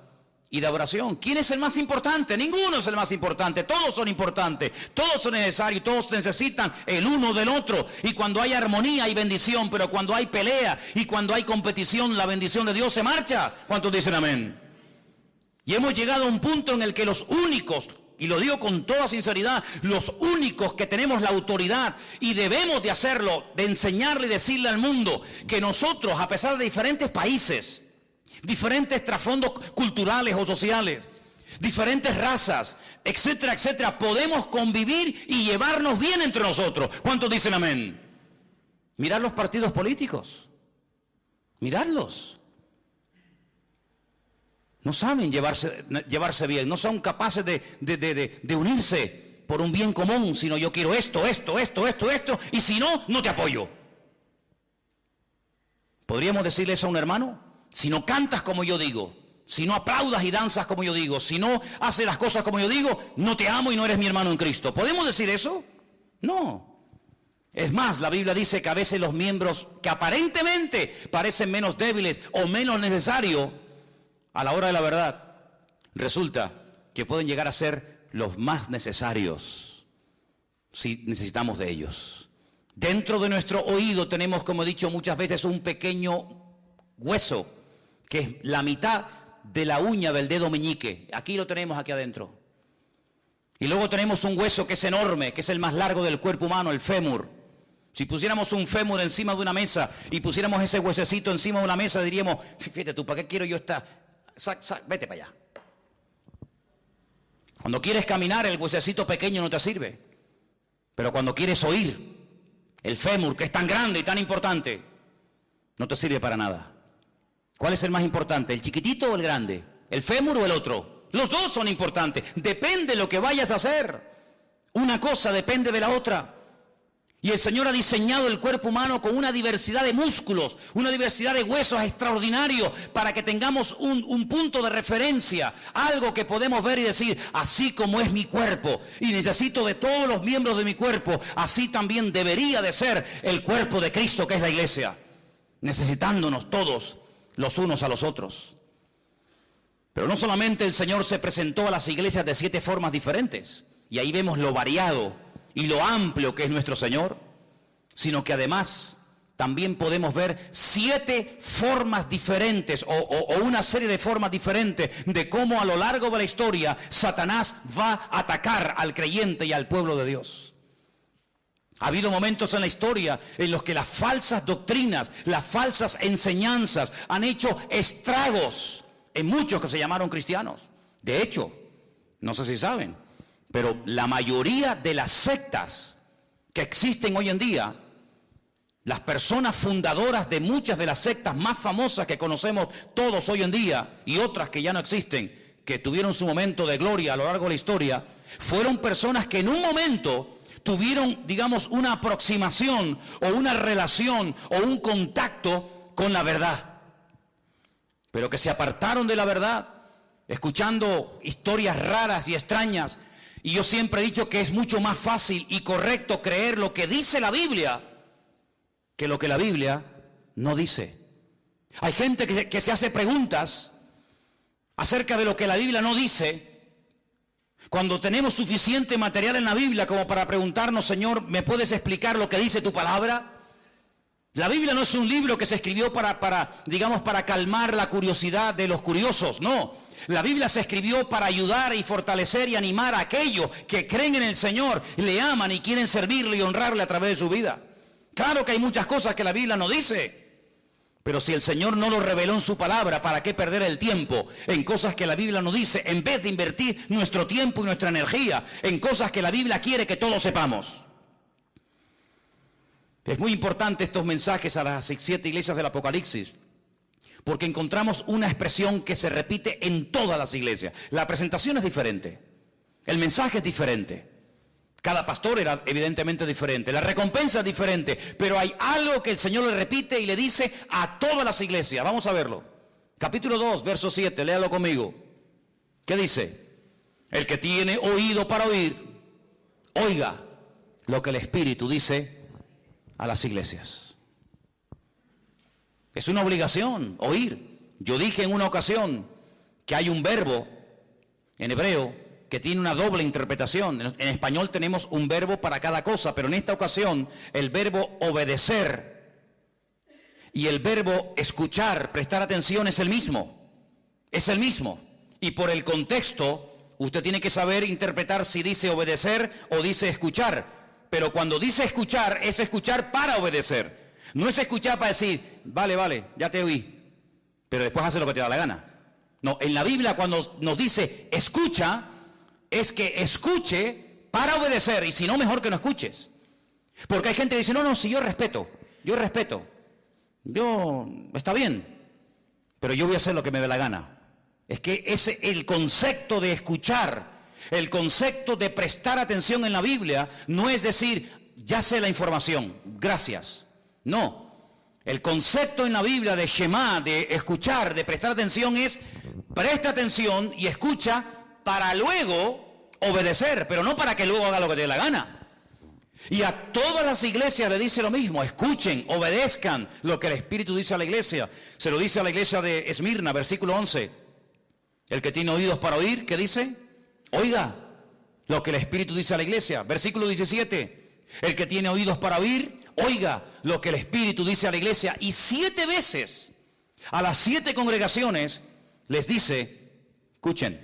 y de oración. ¿Quién es el más importante? Ninguno es el más importante. Todos son importantes, todos son necesarios, todos necesitan el uno del otro. Y cuando hay armonía hay bendición, pero cuando hay pelea y cuando hay competición, la bendición de Dios se marcha. ¿Cuántos dicen amén? Y hemos llegado a un punto en el que los únicos y lo digo con toda sinceridad, los únicos que tenemos la autoridad y debemos de hacerlo, de enseñarle y decirle al mundo que nosotros, a pesar de diferentes países, diferentes trasfondos culturales o sociales, diferentes razas, etcétera, etcétera, podemos convivir y llevarnos bien entre nosotros. ¿Cuántos dicen amén? Mirad los partidos políticos, miradlos. No saben llevarse bien, no son capaces de unirse por un bien común, sino yo quiero esto, y si no, no te apoyo. ¿Podríamos decirle eso a un hermano? Si no cantas como yo digo, si no aplaudas y danzas como yo digo, si no haces las cosas como yo digo, no te amo y no eres mi hermano en Cristo. ¿Podemos decir eso? No. Es más, la Biblia dice que a veces los miembros que aparentemente parecen menos débiles o menos necesarios, a la hora de la verdad, resulta que pueden llegar a ser los más necesarios si necesitamos de ellos. Dentro de nuestro oído tenemos, como he dicho muchas veces, un pequeño hueso, que es la mitad de la uña del dedo meñique. Aquí lo tenemos, aquí adentro. Y luego tenemos un hueso que es enorme, que es el más largo del cuerpo humano, el fémur. Si pusiéramos un fémur encima de una mesa y pusiéramos ese huesecito encima de una mesa, diríamos, fíjate tú, ¿para qué quiero yo esta? Vete para allá. Cuando quieres caminar, el huesecito pequeño no te sirve. Pero cuando quieres oír, el fémur, que es tan grande y tan importante, no te sirve para nada. ¿Cuál es el más importante? ¿El chiquitito o el grande? ¿El fémur o el otro? Los dos son importantes. Depende de lo que vayas a hacer. Una cosa depende de la otra. Y el Señor ha diseñado el cuerpo humano con una diversidad de músculos, una diversidad de huesos extraordinarios para que tengamos un punto de referencia, algo que podemos ver y decir, así como es mi cuerpo y necesito de todos los miembros de mi cuerpo, así también debería de ser el cuerpo de Cristo, que es la iglesia, necesitándonos todos los unos a los otros. Pero no solamente el Señor se presentó a las iglesias de 7 formas diferentes, y ahí vemos lo variado y lo amplio que es nuestro Señor, sino que además también podemos ver 7 formas diferentes o una serie de formas diferentes de cómo a lo largo de la historia Satanás va a atacar al creyente y al pueblo de Dios. Ha habido momentos en la historia en los que las falsas doctrinas, las falsas enseñanzas han hecho estragos en muchos que se llamaron cristianos. De hecho, no sé si saben, pero la mayoría de las sectas que existen hoy en día, las personas fundadoras de muchas de las sectas más famosas que conocemos todos hoy en día y otras que ya no existen, que tuvieron su momento de gloria a lo largo de la historia, fueron personas que en un momento tuvieron, digamos, una aproximación o una relación o un contacto con la verdad, pero que se apartaron de la verdad, escuchando historias raras y extrañas. Y yo siempre he dicho que es mucho más fácil y correcto creer lo que dice la Biblia que lo que la Biblia no dice. Hay gente que se hace preguntas acerca de lo que la Biblia no dice, cuando tenemos suficiente material en la Biblia como para preguntarnos, Señor, ¿me puedes explicar lo que dice tu palabra? La Biblia no es un libro que se escribió para calmar la curiosidad de los curiosos, no. La Biblia se escribió para ayudar y fortalecer y animar a aquellos que creen en el Señor, le aman y quieren servirle y honrarle a través de su vida. Claro que hay muchas cosas que la Biblia no dice, pero si el Señor no lo reveló en su palabra, ¿para qué perder el tiempo en cosas que la Biblia no dice, en vez de invertir nuestro tiempo y nuestra energía en cosas que la Biblia quiere que todos sepamos? Es muy importante estos mensajes a las 7 iglesias del Apocalipsis, porque encontramos una expresión que se repite en todas las iglesias. La presentación es diferente, el mensaje es diferente, cada pastor era evidentemente diferente, la recompensa es diferente, pero hay algo que el Señor le repite y le dice a todas las iglesias. Vamos a verlo. Capítulo 2, verso 7, léalo conmigo. ¿Qué dice? El que tiene oído para oír, oiga lo que el Espíritu dice a las iglesias. Es una obligación oír. Yo dije en una ocasión que hay un verbo en hebreo que tiene una doble interpretación. En español tenemos un verbo para cada cosa, pero en esta ocasión el verbo obedecer y el verbo escuchar, prestar atención es el mismo. Es el mismo. Y por el contexto Usted tiene que saber interpretar si dice obedecer o dice escuchar. Pero cuando dice escuchar, es escuchar para obedecer. No es escuchar para decir, vale, ya te oí, pero después hace lo que te da la gana. No, en la Biblia cuando nos dice escucha, es que escuche para obedecer, y si no, mejor que no escuches. Porque hay gente que dice, no, si yo respeto, está bien, pero yo voy a hacer lo que me dé la gana. Es que ese, el concepto de escuchar, el concepto de prestar atención en la Biblia, no es decir, ya sé la información, gracias. No, el concepto en la Biblia de Shema, de escuchar, de prestar atención es, presta atención y escucha para luego obedecer, pero no para que luego haga lo que te dé la gana. Y a todas las iglesias le dice lo mismo, escuchen, obedezcan lo que el Espíritu dice a la iglesia. Se lo dice a la iglesia de Esmirna, versículo 11. El que tiene oídos para oír, ¿qué dice? Oiga lo que el Espíritu dice a la iglesia. Versículo 17. El que tiene oídos para oír, oiga lo que el Espíritu dice a la iglesia. Y 7 veces a las 7 congregaciones les dice, escuchen,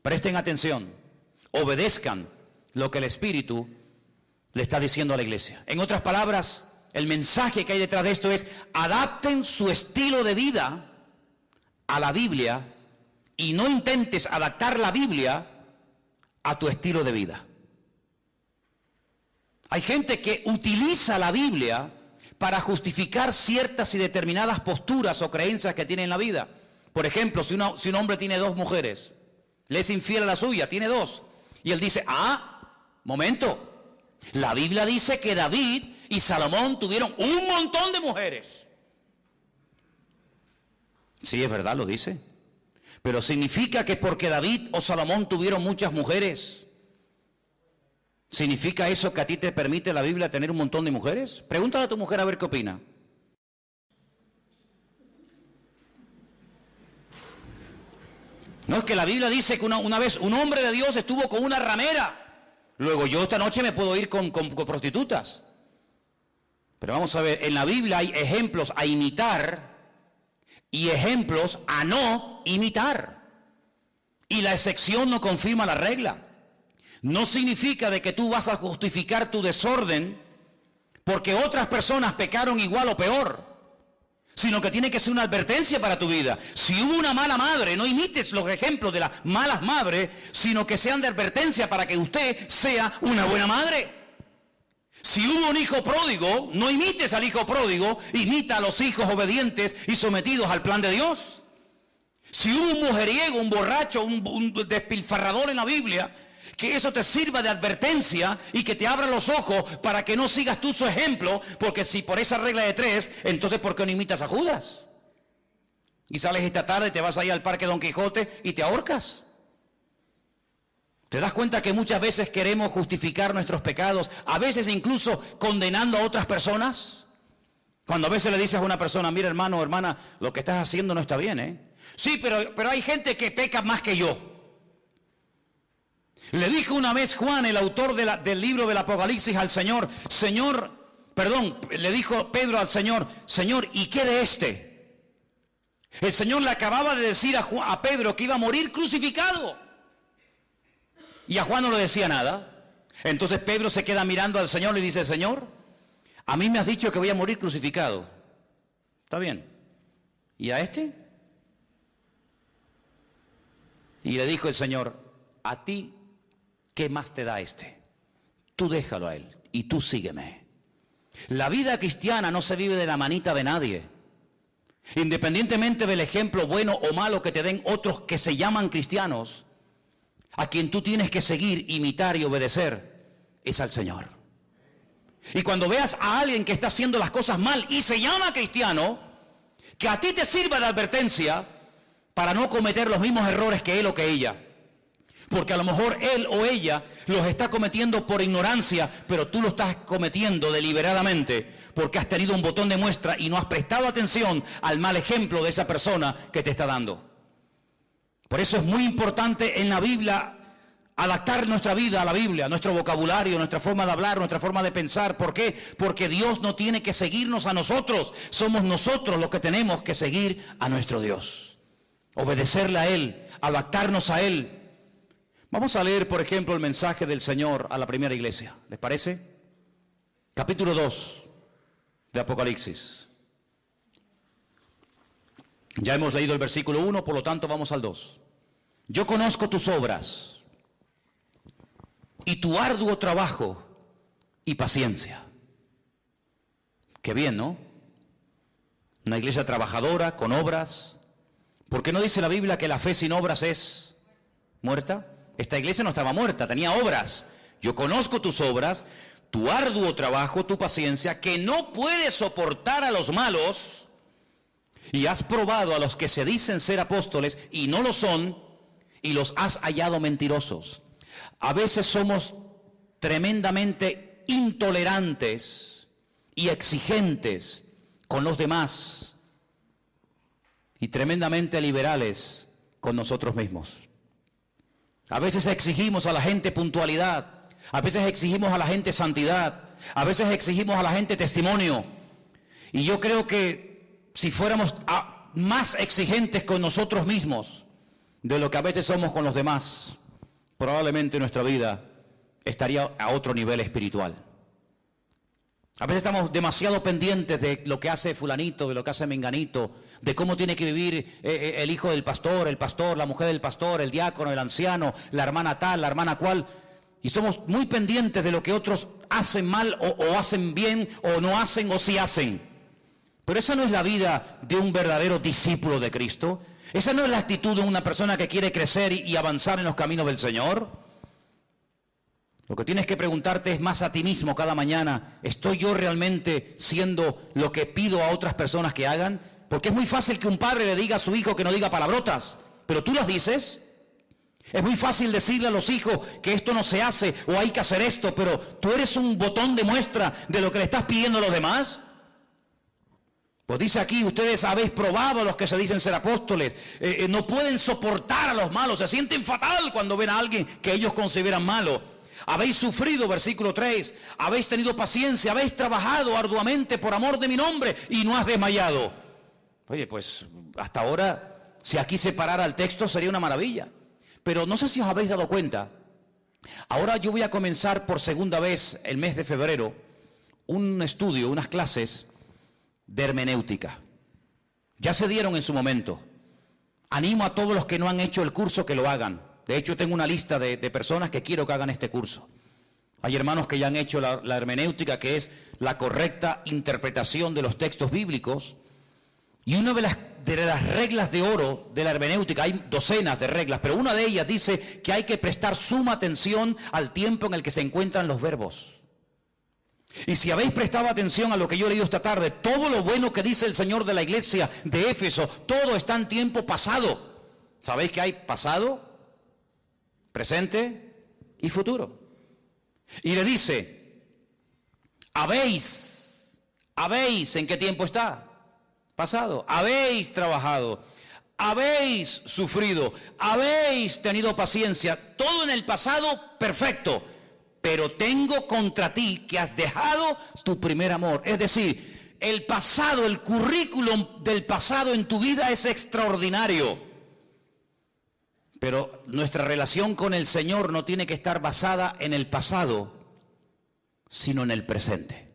presten atención, obedezcan lo que el Espíritu le está diciendo a la iglesia. En otras palabras, el mensaje que hay detrás de esto es, adapten su estilo de vida a la Biblia y no intentes adaptar la Biblia a tu estilo de vida. Hay gente que utiliza la Biblia para justificar ciertas y determinadas posturas o creencias que tiene en la vida. Por ejemplo, si un hombre tiene 2 mujeres, le es infiel a la suya, tiene 2, y él dice, momento, la Biblia dice que David y Salomón tuvieron un montón de mujeres. Sí, es verdad, lo dice. Pero significa que porque David o Salomón tuvieron muchas mujeres, ¿significa eso que a ti te permite la Biblia tener un montón de mujeres? Pregúntale a tu mujer a ver qué opina. No, es que la Biblia dice que una vez un hombre de Dios estuvo con una ramera. Luego yo esta noche me puedo ir con prostitutas. Pero vamos a ver, en la Biblia hay ejemplos a imitar y ejemplos a no imitar. Y la excepción no confirma la regla. No significa de que tú vas a justificar tu desorden porque otras personas pecaron igual o peor, sino que tiene que ser una advertencia para tu vida. Si hubo una mala madre, no imites los ejemplos de las malas madres, sino que sean de advertencia para que usted sea una buena madre. Si hubo un hijo pródigo, no imites al hijo pródigo, imita a los hijos obedientes y sometidos al plan de Dios. Si hubo un mujeriego, un borracho, un despilfarrador en la Biblia, que eso te sirva de advertencia y que te abra los ojos para que no sigas tú su ejemplo, porque si por esa regla de 3, entonces ¿por qué no imitas a Judas? Y sales esta tarde y te vas ahí al Parque Don Quijote y te ahorcas. ¿Te das cuenta que muchas veces queremos justificar nuestros pecados, a veces incluso condenando a otras personas? Cuando a veces le dices a una persona, mira hermano o hermana, lo que estás haciendo no está bien, ¿eh? Sí, pero hay gente que peca más que yo. Le dijo una vez Juan, el autor del libro del Apocalipsis, al Señor, le dijo Pedro al Señor, Señor, ¿y qué de este? El Señor le acababa de decir a Pedro que iba a morir crucificado. Y a Juan no le decía nada. Entonces Pedro se queda mirando al Señor y le dice, Señor, a mí me has dicho que voy a morir crucificado. Está bien. ¿Y a este? Y le dijo el Señor, a ti, ¿qué más te da este? Tú déjalo a él y tú sígueme. La vida cristiana no se vive de la manita de nadie. Independientemente del ejemplo bueno o malo que te den otros que se llaman cristianos, a quien tú tienes que seguir, imitar y obedecer es al Señor. Y cuando veas a alguien que está haciendo las cosas mal y se llama cristiano, que a ti te sirva de advertencia para no cometer los mismos errores que él o que ella. Porque a lo mejor él o ella los está cometiendo por ignorancia, pero tú lo estás cometiendo deliberadamente porque has tenido un botón de muestra y no has prestado atención al mal ejemplo de esa persona que te está dando. Por eso es muy importante en la Biblia adaptar nuestra vida a la Biblia, nuestro vocabulario, nuestra forma de hablar, nuestra forma de pensar. ¿Por qué? Porque Dios no tiene que seguirnos a nosotros, somos nosotros los que tenemos que seguir a nuestro Dios. Obedecerle a Él, adaptarnos a Él. Vamos a leer, por ejemplo, el mensaje del Señor a la primera iglesia. ¿Les parece? Capítulo 2 de Apocalipsis. Ya hemos leído el versículo 1, por lo tanto vamos al 2. Yo conozco tus obras y tu arduo trabajo y paciencia. Qué bien, ¿no? Una iglesia trabajadora, con obras. ¿Por qué no dice la Biblia que la fe sin obras es muerta? Esta iglesia no estaba muerta, tenía obras. Yo conozco tus obras, tu arduo trabajo, tu paciencia, que no puedes soportar a los malos, y has probado a los que se dicen ser apóstoles y no lo son, y los has hallado mentirosos. A veces somos tremendamente intolerantes y exigentes con los demás y tremendamente liberales con nosotros mismos. A veces exigimos a la gente puntualidad, a veces exigimos a la gente santidad, a veces exigimos a la gente testimonio. Y yo creo que si fuéramos más exigentes con nosotros mismos de lo que a veces somos con los demás, probablemente nuestra vida estaría a otro nivel espiritual. A veces estamos demasiado pendientes de lo que hace fulanito, de lo que hace menganito, de cómo tiene que vivir el hijo del pastor, la mujer del pastor, el diácono, el anciano, la hermana tal, la hermana cual. Y somos muy pendientes de lo que otros hacen mal o hacen bien o no hacen o sí hacen. Pero esa no es la vida de un verdadero discípulo de Cristo. Esa no es la actitud de una persona que quiere crecer y avanzar en los caminos del Señor. Lo que tienes que preguntarte es más a ti mismo cada mañana: ¿estoy yo realmente siendo lo que pido a otras personas que hagan? Porque es muy fácil que un padre le diga a su hijo que no diga palabrotas, pero tú las dices. Es muy fácil decirle a los hijos que esto no se hace o hay que hacer esto, pero tú eres un botón de muestra de lo que le estás pidiendo a los demás. Pues dice aquí: ustedes habéis probado a los que se dicen ser apóstoles, no pueden soportar a los malos, se sienten fatal cuando ven a alguien que ellos consideran malo. Habéis sufrido, versículo 3, habéis tenido paciencia, habéis trabajado arduamente por amor de mi nombre y no has desmayado. Oye, pues hasta ahora, si aquí se parara el texto sería una maravilla. Pero no sé si os habéis dado cuenta, ahora yo voy a comenzar por segunda vez el mes de febrero un estudio, unas clases de hermenéutica. Ya se dieron en su momento. Animo a todos los que no han hecho el curso que lo hagan. De hecho, tengo una lista de personas que quiero que hagan este curso. Hay hermanos que ya han hecho la hermenéutica, que es la correcta interpretación de los textos bíblicos. Y una de las reglas de oro de la hermenéutica, hay docenas de reglas, pero una de ellas dice que hay que prestar suma atención al tiempo en el que se encuentran los verbos. Y si habéis prestado atención a lo que yo he leído esta tarde, todo lo bueno que dice el Señor de la iglesia de Éfeso, todo está en tiempo pasado. ¿Sabéis que hay pasado, presente y futuro? Y le dice: habéis, ¿en qué tiempo está? Pasado. Habéis trabajado, habéis sufrido, habéis tenido paciencia, todo en el pasado perfecto. Pero tengo contra ti que has dejado tu primer amor. Es decir, el pasado, el currículum del pasado en tu vida es extraordinario. Pero nuestra relación con el Señor no tiene que estar basada en el pasado, sino en el presente.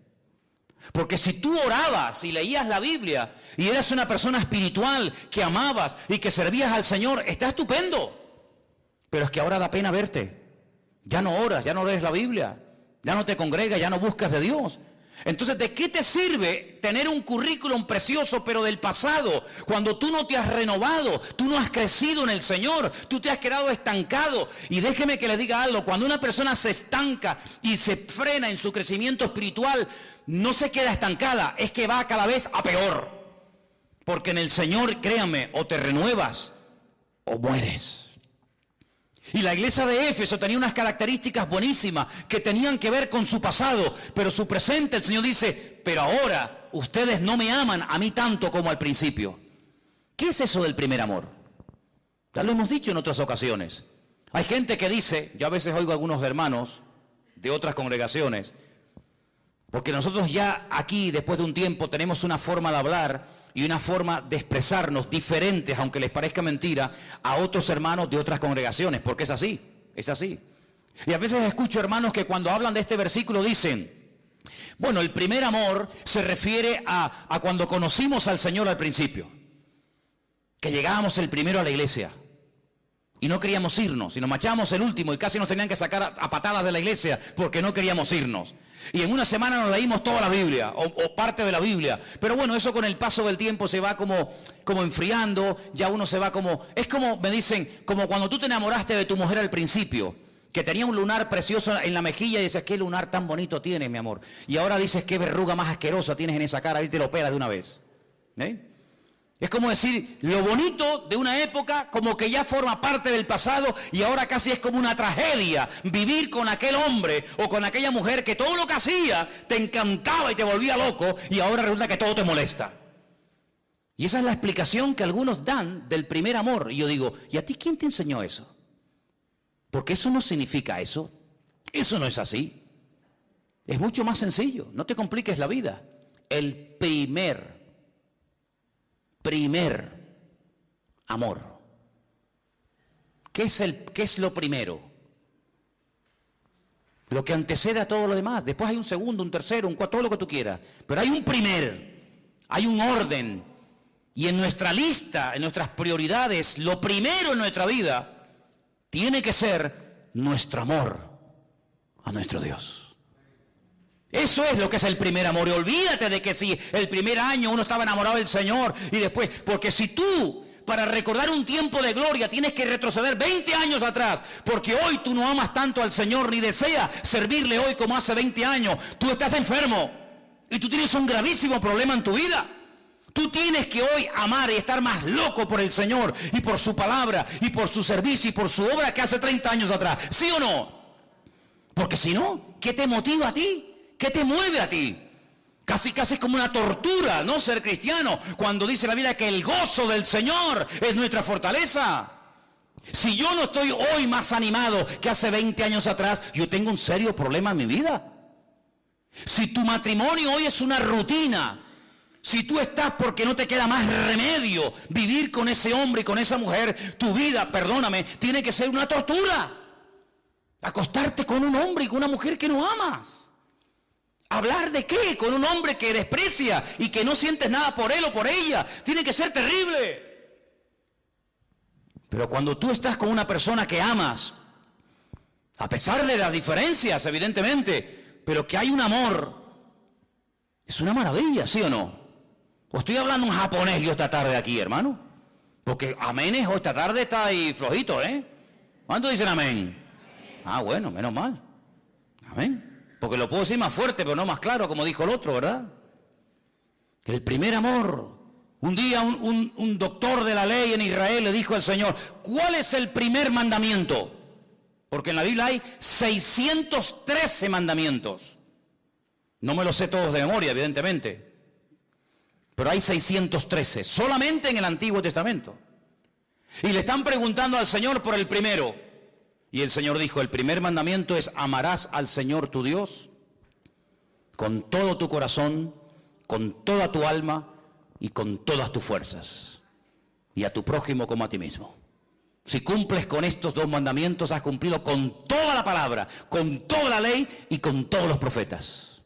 Porque si tú orabas y leías la Biblia y eras una persona espiritual que amabas y que servías al Señor, está estupendo. Pero es que ahora da pena verte. Ya no oras, ya no lees la Biblia, ya no te congregas, ya no buscas de Dios. Entonces, ¿de qué te sirve tener un currículum precioso pero del pasado, cuando tú no te has renovado, tú no has crecido en el Señor, tú te has quedado estancado? Y déjeme que le diga algo: cuando una persona se estanca y se frena en su crecimiento espiritual, no se queda estancada, es que va cada vez a peor. Porque en el Señor, créame, o te renuevas o mueres. Y la iglesia de Éfeso tenía unas características buenísimas que tenían que ver con su pasado, pero su presente. El Señor dice: pero ahora ustedes no me aman a mí tanto como al principio. ¿Qué es eso del primer amor? Ya lo hemos dicho en otras ocasiones. Hay gente que dice, yo a veces oigo a algunos hermanos de otras congregaciones, porque nosotros ya aquí, después de un tiempo, tenemos una forma de hablar y una forma de expresarnos diferentes, aunque les parezca mentira, a otros hermanos de otras congregaciones, porque es así. Es así. Y a veces escucho hermanos que cuando hablan de este versículo dicen, bueno, el primer amor se refiere a cuando conocimos al Señor al principio. Que llegábamos el primero a la iglesia. Y no queríamos irnos, y nos marchábamos el último y casi nos tenían que sacar a patadas de la iglesia porque no queríamos irnos. Y en una semana nos leímos toda la Biblia, o parte de la Biblia. Pero bueno, eso con el paso del tiempo se va como enfriando, ya uno se va como... Es como, me dicen, como cuando tú te enamoraste de tu mujer al principio, que tenía un lunar precioso en la mejilla y dices, qué lunar tan bonito tienes, mi amor. Y ahora dices, qué verruga más asquerosa tienes en esa cara, y te lo operas de una vez. Es como decir, lo bonito de una época como que ya forma parte del pasado y ahora casi es como una tragedia vivir con aquel hombre o con aquella mujer que todo lo que hacía te encantaba y te volvía loco y ahora resulta que todo te molesta. Y esa es la explicación que algunos dan del primer amor. Y yo digo, ¿y a ti quién te enseñó eso? Porque eso no significa eso. Eso no es así. Es mucho más sencillo. No te compliques la vida. El primer amor. ¿Qué es lo primero? Lo que antecede a todo lo demás. Después hay un segundo, un tercero, un cuarto, todo lo que tú quieras. Pero hay un hay un orden. Y en nuestra lista, en nuestras prioridades, lo primero en nuestra vida tiene que ser nuestro amor a nuestro Dios. Eso es lo que es el primer amor. Y olvídate de que si el primer año uno estaba enamorado del Señor y después, porque si tú, para recordar un tiempo de gloria, tienes que retroceder 20 años atrás, porque hoy tú no amas tanto al Señor ni deseas servirle hoy como hace 20 años, tú estás enfermo y tú tienes un gravísimo problema en tu vida. Tú tienes que hoy amar y estar más loco por el Señor y por su palabra y por su servicio y por su obra que hace 30 años atrás. ¿Sí o no? Porque si no, ¿qué te motiva a ti? ¿Qué te mueve a ti? Casi es como una tortura, ¿no? Ser cristiano, cuando dice la Biblia que el gozo del Señor es nuestra fortaleza. Si yo no estoy hoy más animado que hace 20 años atrás, yo tengo un serio problema en mi vida. Si tu matrimonio hoy es una rutina, si tú estás porque no te queda más remedio vivir con ese hombre y con esa mujer, tu vida, perdóname, tiene que ser una tortura. Acostarte con un hombre y con una mujer que no amas. ¿Hablar de qué? Con un hombre que desprecia y que no sientes nada por él o por ella. Tiene que ser terrible. Pero cuando tú estás con una persona que amas, a pesar de las diferencias, evidentemente, pero que hay un amor, es una maravilla, ¿sí o no? O estoy hablando en japonés yo esta tarde aquí, hermano. Porque amén es esta tarde está ahí flojito, ¿eh? ¿Cuántos dicen amén? Ah, bueno, menos mal. Amén. Porque lo puedo decir más fuerte, pero no más claro, como dijo el otro, ¿verdad? El primer amor. Un día un doctor de la ley en Israel le dijo al Señor, ¿cuál es el primer mandamiento? Porque en la Biblia hay 613 mandamientos. No me los sé todos de memoria, evidentemente. Pero hay 613, solamente en el Antiguo Testamento. Y le están preguntando al Señor por el primero. Y el Señor dijo, el primer mandamiento es amarás al Señor tu Dios con todo tu corazón, con toda tu alma y con todas tus fuerzas. Y a tu prójimo como a ti mismo. Si cumples con estos dos mandamientos, has cumplido con toda la palabra, con toda la ley y con todos los profetas.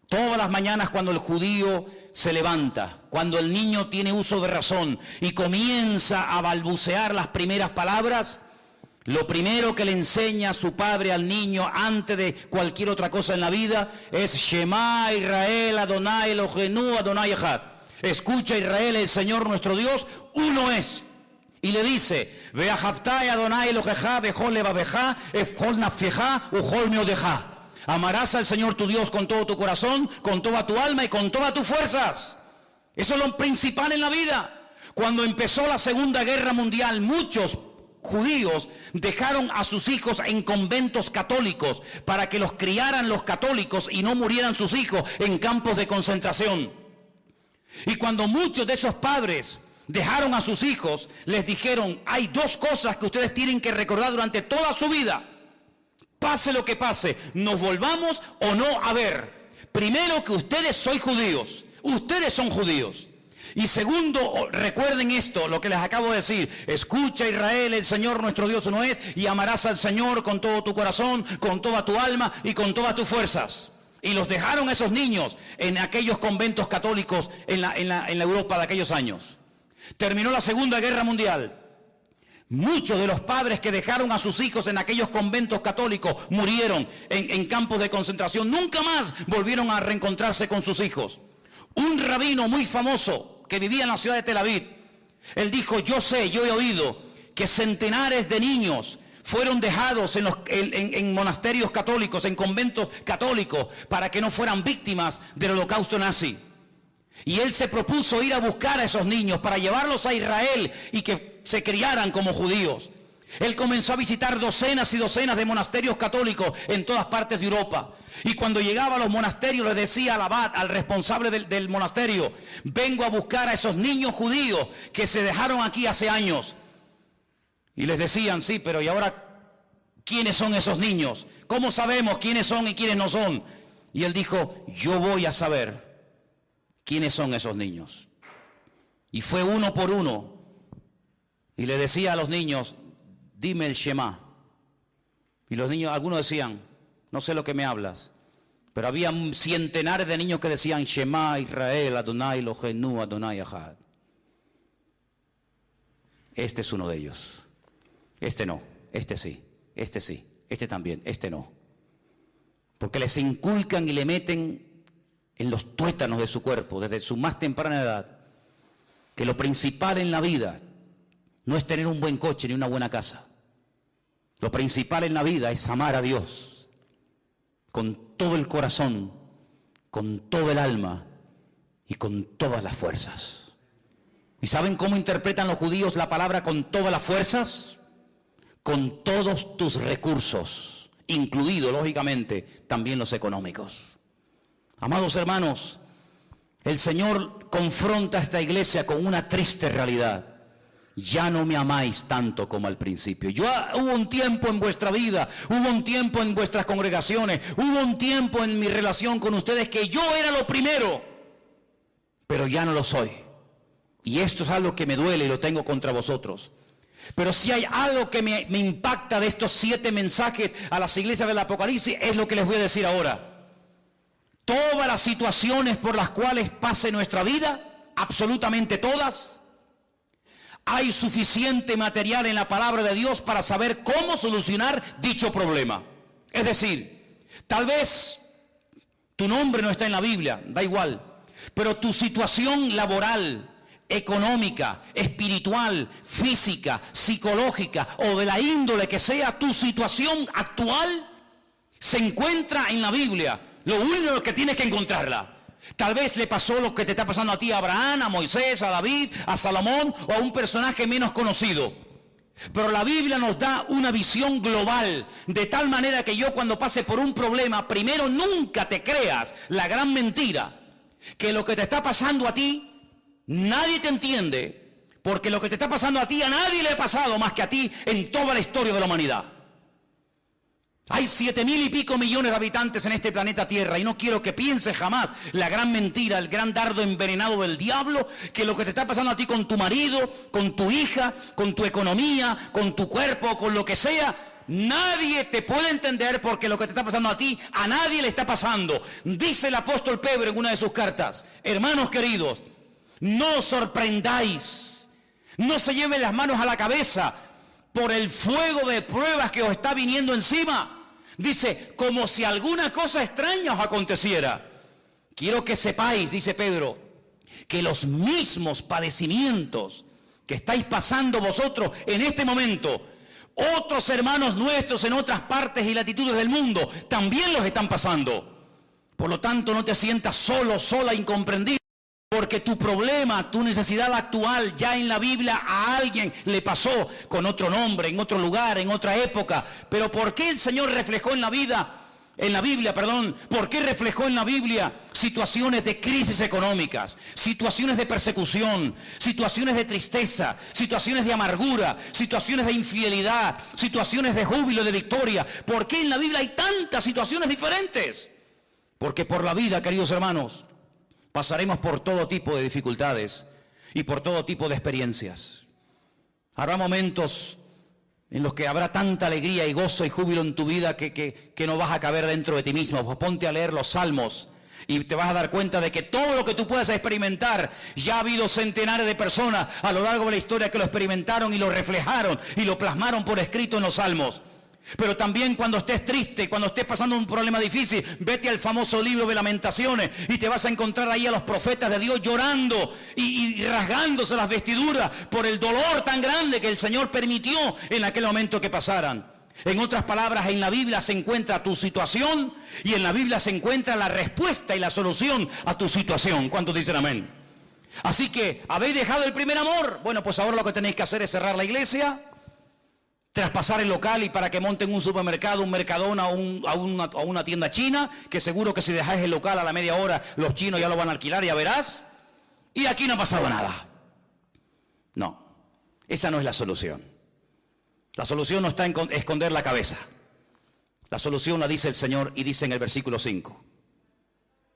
Todas las mañanas cuando el judío se levanta, cuando el niño tiene uso de razón y comienza a balbucear las primeras palabras, lo primero que le enseña a su padre al niño antes de cualquier otra cosa en la vida es Shema Israel Adonai Eloheinu Adonai Echad. Escucha Israel, el Señor nuestro Dios, uno es. Y le dice, Ve'ahavtai Adonai Elohecha bechol levavecha, echol nafshecha, uchol meodecha. Amarás al Señor tu Dios con todo tu corazón, con toda tu alma y con todas tus fuerzas. Eso es lo principal en la vida. Cuando empezó la Segunda Guerra Mundial, muchos judíos dejaron a sus hijos en conventos católicos para que los criaran los católicos y no murieran sus hijos en campos de concentración. Y cuando muchos de esos padres dejaron a sus hijos, les dijeron, hay dos cosas que ustedes tienen que recordar durante toda su vida. Pase lo que pase, nos volvamos o no a ver. Primero que ustedes son judíos, ustedes son judíos. Y segundo, recuerden esto, lo que les acabo de decir. Escucha, Israel, el Señor nuestro Dios uno es, y amarás al Señor con todo tu corazón, con toda tu alma y con todas tus fuerzas. Y los dejaron esos niños en aquellos conventos católicos en la Europa de aquellos años. Terminó la Segunda Guerra Mundial. Muchos de los padres que dejaron a sus hijos en aquellos conventos católicos murieron en campos de concentración. Nunca más volvieron a reencontrarse con sus hijos. Un rabino muy famoso que vivía en la ciudad de Tel Aviv, él dijo: yo he oído que centenares de niños fueron dejados en monasterios católicos, en conventos católicos, para que no fueran víctimas del holocausto nazi. Y él se propuso ir a buscar a esos niños para llevarlos a Israel y que se criaran como judíos. Él comenzó a visitar docenas y docenas de monasterios católicos en todas partes de Europa. Y cuando llegaba a los monasterios le decía al abad, al responsable del monasterio: vengo a buscar a esos niños judíos que se dejaron aquí hace años. Y les decían: sí, pero ¿y ahora quiénes son esos niños? ¿Cómo sabemos quiénes son y quiénes no son? Y él dijo: yo voy a saber quiénes son esos niños. Y fue uno por uno y le decía a los niños: dime el Shema. Y los niños, algunos decían: no sé lo que me hablas. Pero había centenares de niños que decían: Shema Israel, Adonai Eloheinu, Adonai Echad. Este es uno de ellos. Este no, este sí, este también, este no. Porque les inculcan y le meten en los tuétanos de su cuerpo, desde su más temprana edad, que lo principal en la vida no es tener un buen coche ni una buena casa. Lo principal en la vida es amar a Dios con todo el corazón, con todo el alma y con todas las fuerzas. ¿Y saben cómo interpretan los judíos la palabra con todas las fuerzas? Con todos tus recursos, incluido, lógicamente, también los económicos. Amados hermanos, el Señor confronta a esta iglesia con una triste realidad. Ya no me amáis tanto como al principio. Hubo un tiempo en vuestra vida, hubo un tiempo en vuestras congregaciones, hubo un tiempo en mi relación con ustedes que yo era lo primero, pero ya no lo soy. Y esto es algo que me duele y lo tengo contra vosotros. Pero si hay algo que me impacta de estos 7 mensajes a las iglesias del Apocalipsis, es lo que les voy a decir ahora. Todas las situaciones por las cuales pase nuestra vida, absolutamente todas, hay suficiente material en la palabra de Dios para saber cómo solucionar dicho problema. Es decir, tal vez tu nombre no está en la Biblia, da igual, pero tu situación laboral, económica, espiritual, física, psicológica o de la índole que sea, tu situación actual se encuentra en la Biblia. Lo único que tienes que encontrarla. Tal vez le pasó lo que te está pasando a ti, a Abraham, a Moisés, a David, a Salomón o a un personaje menos conocido. Pero la Biblia nos da una visión global, de tal manera que yo cuando pase por un problema, primero nunca te creas la gran mentira, que lo que te está pasando a ti, nadie te entiende, porque lo que te está pasando a ti, a nadie le ha pasado más que a ti en toda la historia de la humanidad. Hay 7.000 y pico millones de habitantes en este planeta Tierra y no quiero que pienses jamás la gran mentira, el gran dardo envenenado del diablo, que lo que te está pasando a ti con tu marido, con tu hija, con tu economía, con tu cuerpo, con lo que sea, nadie te puede entender porque lo que te está pasando a ti, a nadie le está pasando. Dice el apóstol Pedro en una de sus cartas: hermanos queridos, no os sorprendáis, no se lleven las manos a la cabeza por el fuego de pruebas que os está viniendo encima. Dice, como si alguna cosa extraña os aconteciera. Quiero que sepáis, dice Pedro, que los mismos padecimientos que estáis pasando vosotros en este momento, otros hermanos nuestros en otras partes y latitudes del mundo también los están pasando. Por lo tanto, no te sientas solo, sola, incomprendido, porque tu problema, tu necesidad actual, ya en la Biblia a alguien le pasó con otro nombre, en otro lugar, en otra época. Pero ¿por qué el Señor reflejó en la Biblia, ¿por qué reflejó en la Biblia situaciones de crisis económicas, situaciones de persecución, situaciones de tristeza, situaciones de amargura, situaciones de infidelidad, situaciones de júbilo, de victoria? ¿Por qué en la Biblia hay tantas situaciones diferentes? Porque por la vida, queridos hermanos, pasaremos por todo tipo de dificultades, y por todo tipo de experiencias. Habrá momentos en los que habrá tanta alegría y gozo y júbilo en tu vida que no vas a caber dentro de ti mismo. Pues ponte a leer los Salmos y te vas a dar cuenta de que todo lo que tú puedas experimentar, ya ha habido centenares de personas a lo largo de la historia que lo experimentaron y lo reflejaron y lo plasmaron por escrito en los Salmos. Pero también cuando estés triste, cuando estés pasando un problema difícil, vete al famoso libro de Lamentaciones y te vas a encontrar ahí a los profetas de Dios llorando y rasgándose las vestiduras por el dolor tan grande que el Señor permitió en aquel momento que pasaran. En otras palabras, en la Biblia se encuentra tu situación y en la Biblia se encuentra la respuesta y la solución a tu situación. ¿Cuántos dicen amén? Así que, ¿habéis dejado el primer amor? Bueno, pues ahora lo que tenéis que hacer es cerrar la iglesia, traspasar el local y para que monten un supermercado, un Mercadona o una tienda china, que seguro que si dejáis el local a la media hora, los chinos ya lo van a alquilar, ya verás. Y aquí no ha pasado nada. No, esa no es la solución. La solución no está en esconder la cabeza. La solución la dice el Señor y dice en el versículo 5.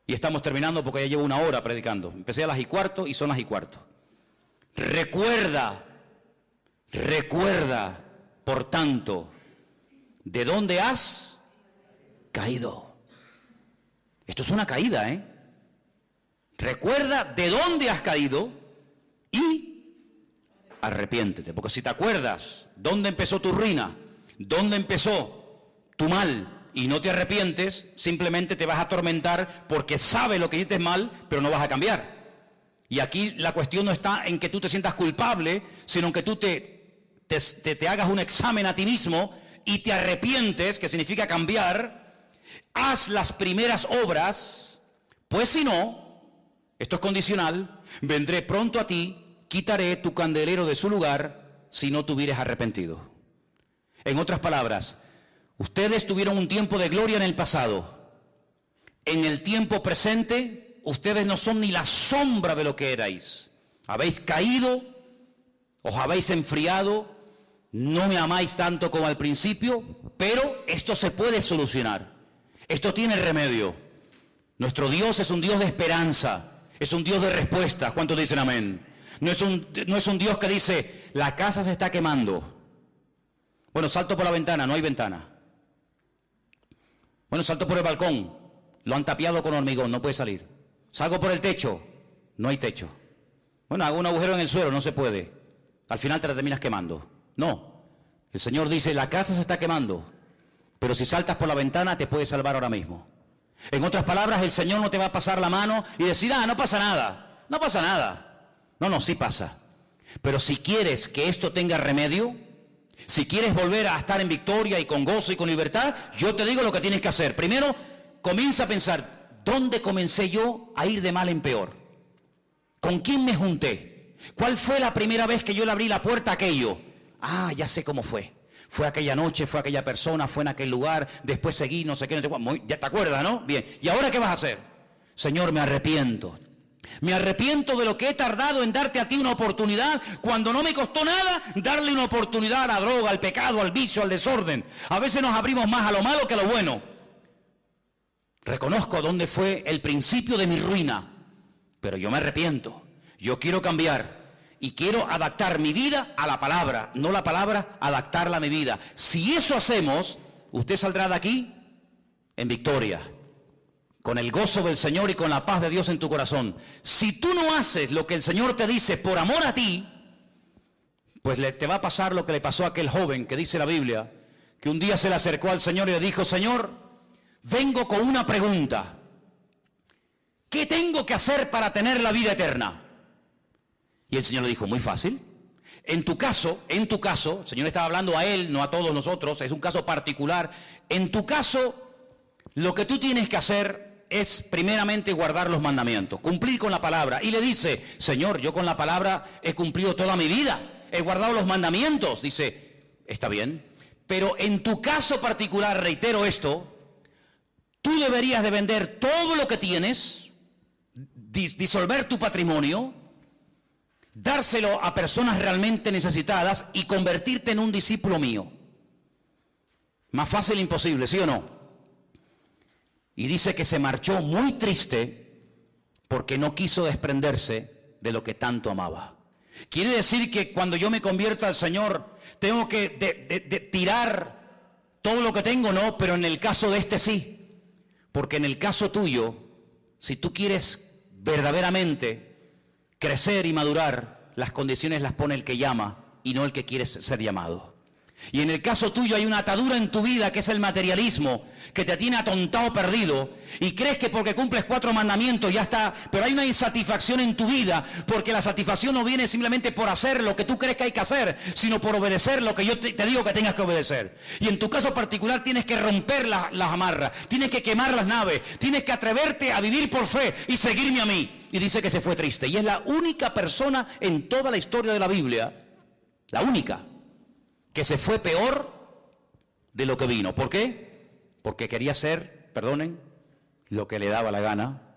Y estamos terminando porque ya llevo 1 hora predicando. Empecé a las 1:15 y son las 1:15. Recuerda, por tanto, ¿de dónde has caído? Esto es una caída, ¿eh? Recuerda de dónde has caído y arrepiéntete. Porque si te acuerdas dónde empezó tu ruina, dónde empezó tu mal y no te arrepientes, simplemente te vas a atormentar porque sabes lo que hiciste mal, pero no vas a cambiar. Y aquí la cuestión no está en que tú te sientas culpable, sino en que tú te hagas un examen a ti mismo y te arrepientes, que significa cambiar, haz las primeras obras, pues si no, esto es condicional, vendré pronto a ti, quitaré tu candelero de su lugar si no te hubieres arrepentido. En otras palabras, ustedes tuvieron un tiempo de gloria en el pasado. En el tiempo presente, ustedes no son ni la sombra de lo que erais. Habéis caído, os habéis enfriado, no me amáis tanto como al principio, pero esto se puede solucionar. Esto tiene remedio. Nuestro Dios es un Dios de esperanza, es un Dios de respuestas. ¿Cuántos dicen amén? No es un Dios que dice, la casa se está quemando. Bueno, salto por la ventana, no hay ventana. Bueno, salto por el balcón, lo han tapiado con hormigón, no puede salir. Salgo por el techo, no hay techo. Bueno, hago un agujero en el suelo, no se puede. Al final te la terminas quemando. No, el Señor dice, la casa se está quemando, pero si saltas por la ventana te puede salvar ahora mismo. En otras palabras, el Señor no te va a pasar la mano y decir, no pasa nada, no pasa nada. No, sí pasa. Pero si quieres que esto tenga remedio, si quieres volver a estar en victoria y con gozo y con libertad, yo te digo lo que tienes que hacer. Primero, comienza a pensar, ¿dónde comencé yo a ir de mal en peor? ¿Con quién me junté? ¿Cuál fue la primera vez que yo le abrí la puerta a aquello? Ya sé cómo fue. Fue aquella noche, fue aquella persona, fue en aquel lugar, después seguí, no sé qué, ya te acuerdas, ¿no? Bien, ¿y ahora qué vas a hacer? Señor, me arrepiento. Me arrepiento de lo que he tardado en darte a ti una oportunidad cuando no me costó nada darle una oportunidad a la droga, al pecado, al vicio, al desorden. A veces nos abrimos más a lo malo que a lo bueno. Reconozco dónde fue el principio de mi ruina, pero yo me arrepiento. Yo quiero cambiar y quiero adaptar mi vida a la palabra, no la palabra adaptarla a mi vida. Si eso hacemos, usted saldrá de aquí en victoria, con el gozo del Señor y con la paz de Dios en tu corazón. Si tú no haces lo que el Señor te dice por amor a ti, pues te va a pasar lo que le pasó a aquel joven que dice la Biblia, que un día se le acercó al Señor y le dijo, Señor, vengo con una pregunta. ¿Qué tengo que hacer para tener la vida eterna? Y el Señor le dijo, muy fácil. En tu caso, el Señor estaba hablando a él, no a todos nosotros, es un caso particular. En tu caso, lo que tú tienes que hacer es primeramente guardar los mandamientos, cumplir con la palabra. Y le dice, Señor, yo con la palabra he cumplido toda mi vida, he guardado los mandamientos. Dice, está bien, pero en tu caso particular, reitero esto, tú deberías de vender todo lo que tienes, disolver tu patrimonio, dárselo a personas realmente necesitadas y convertirte en un discípulo mío. Más fácil imposible, ¿sí o no? Y dice que se marchó muy triste porque no quiso desprenderse de lo que tanto amaba. Quiere decir que cuando yo me convierto al Señor, tengo que tirar todo lo que tengo, no, pero en el caso de este sí. Porque en el caso tuyo, si tú quieres verdaderamente crecer y madurar, las condiciones las pone el que llama y no el que quiere ser llamado. Y en el caso tuyo hay una atadura en tu vida que es el materialismo, que te tiene atontado, perdido, y crees que porque cumples 4 mandamientos ya está, pero hay una insatisfacción en tu vida, porque la satisfacción no viene simplemente por hacer lo que tú crees que hay que hacer, sino por obedecer lo que yo te digo que tengas que obedecer. Y en tu caso particular tienes que romper las amarras, tienes que quemar las naves, tienes que atreverte a vivir por fe y seguirme a mí. Y dice que se fue triste, y es la única persona en toda la historia de la Biblia, la única, que se fue peor de lo que vino. ¿Por qué? Porque quería hacer, perdonen, lo que le daba la gana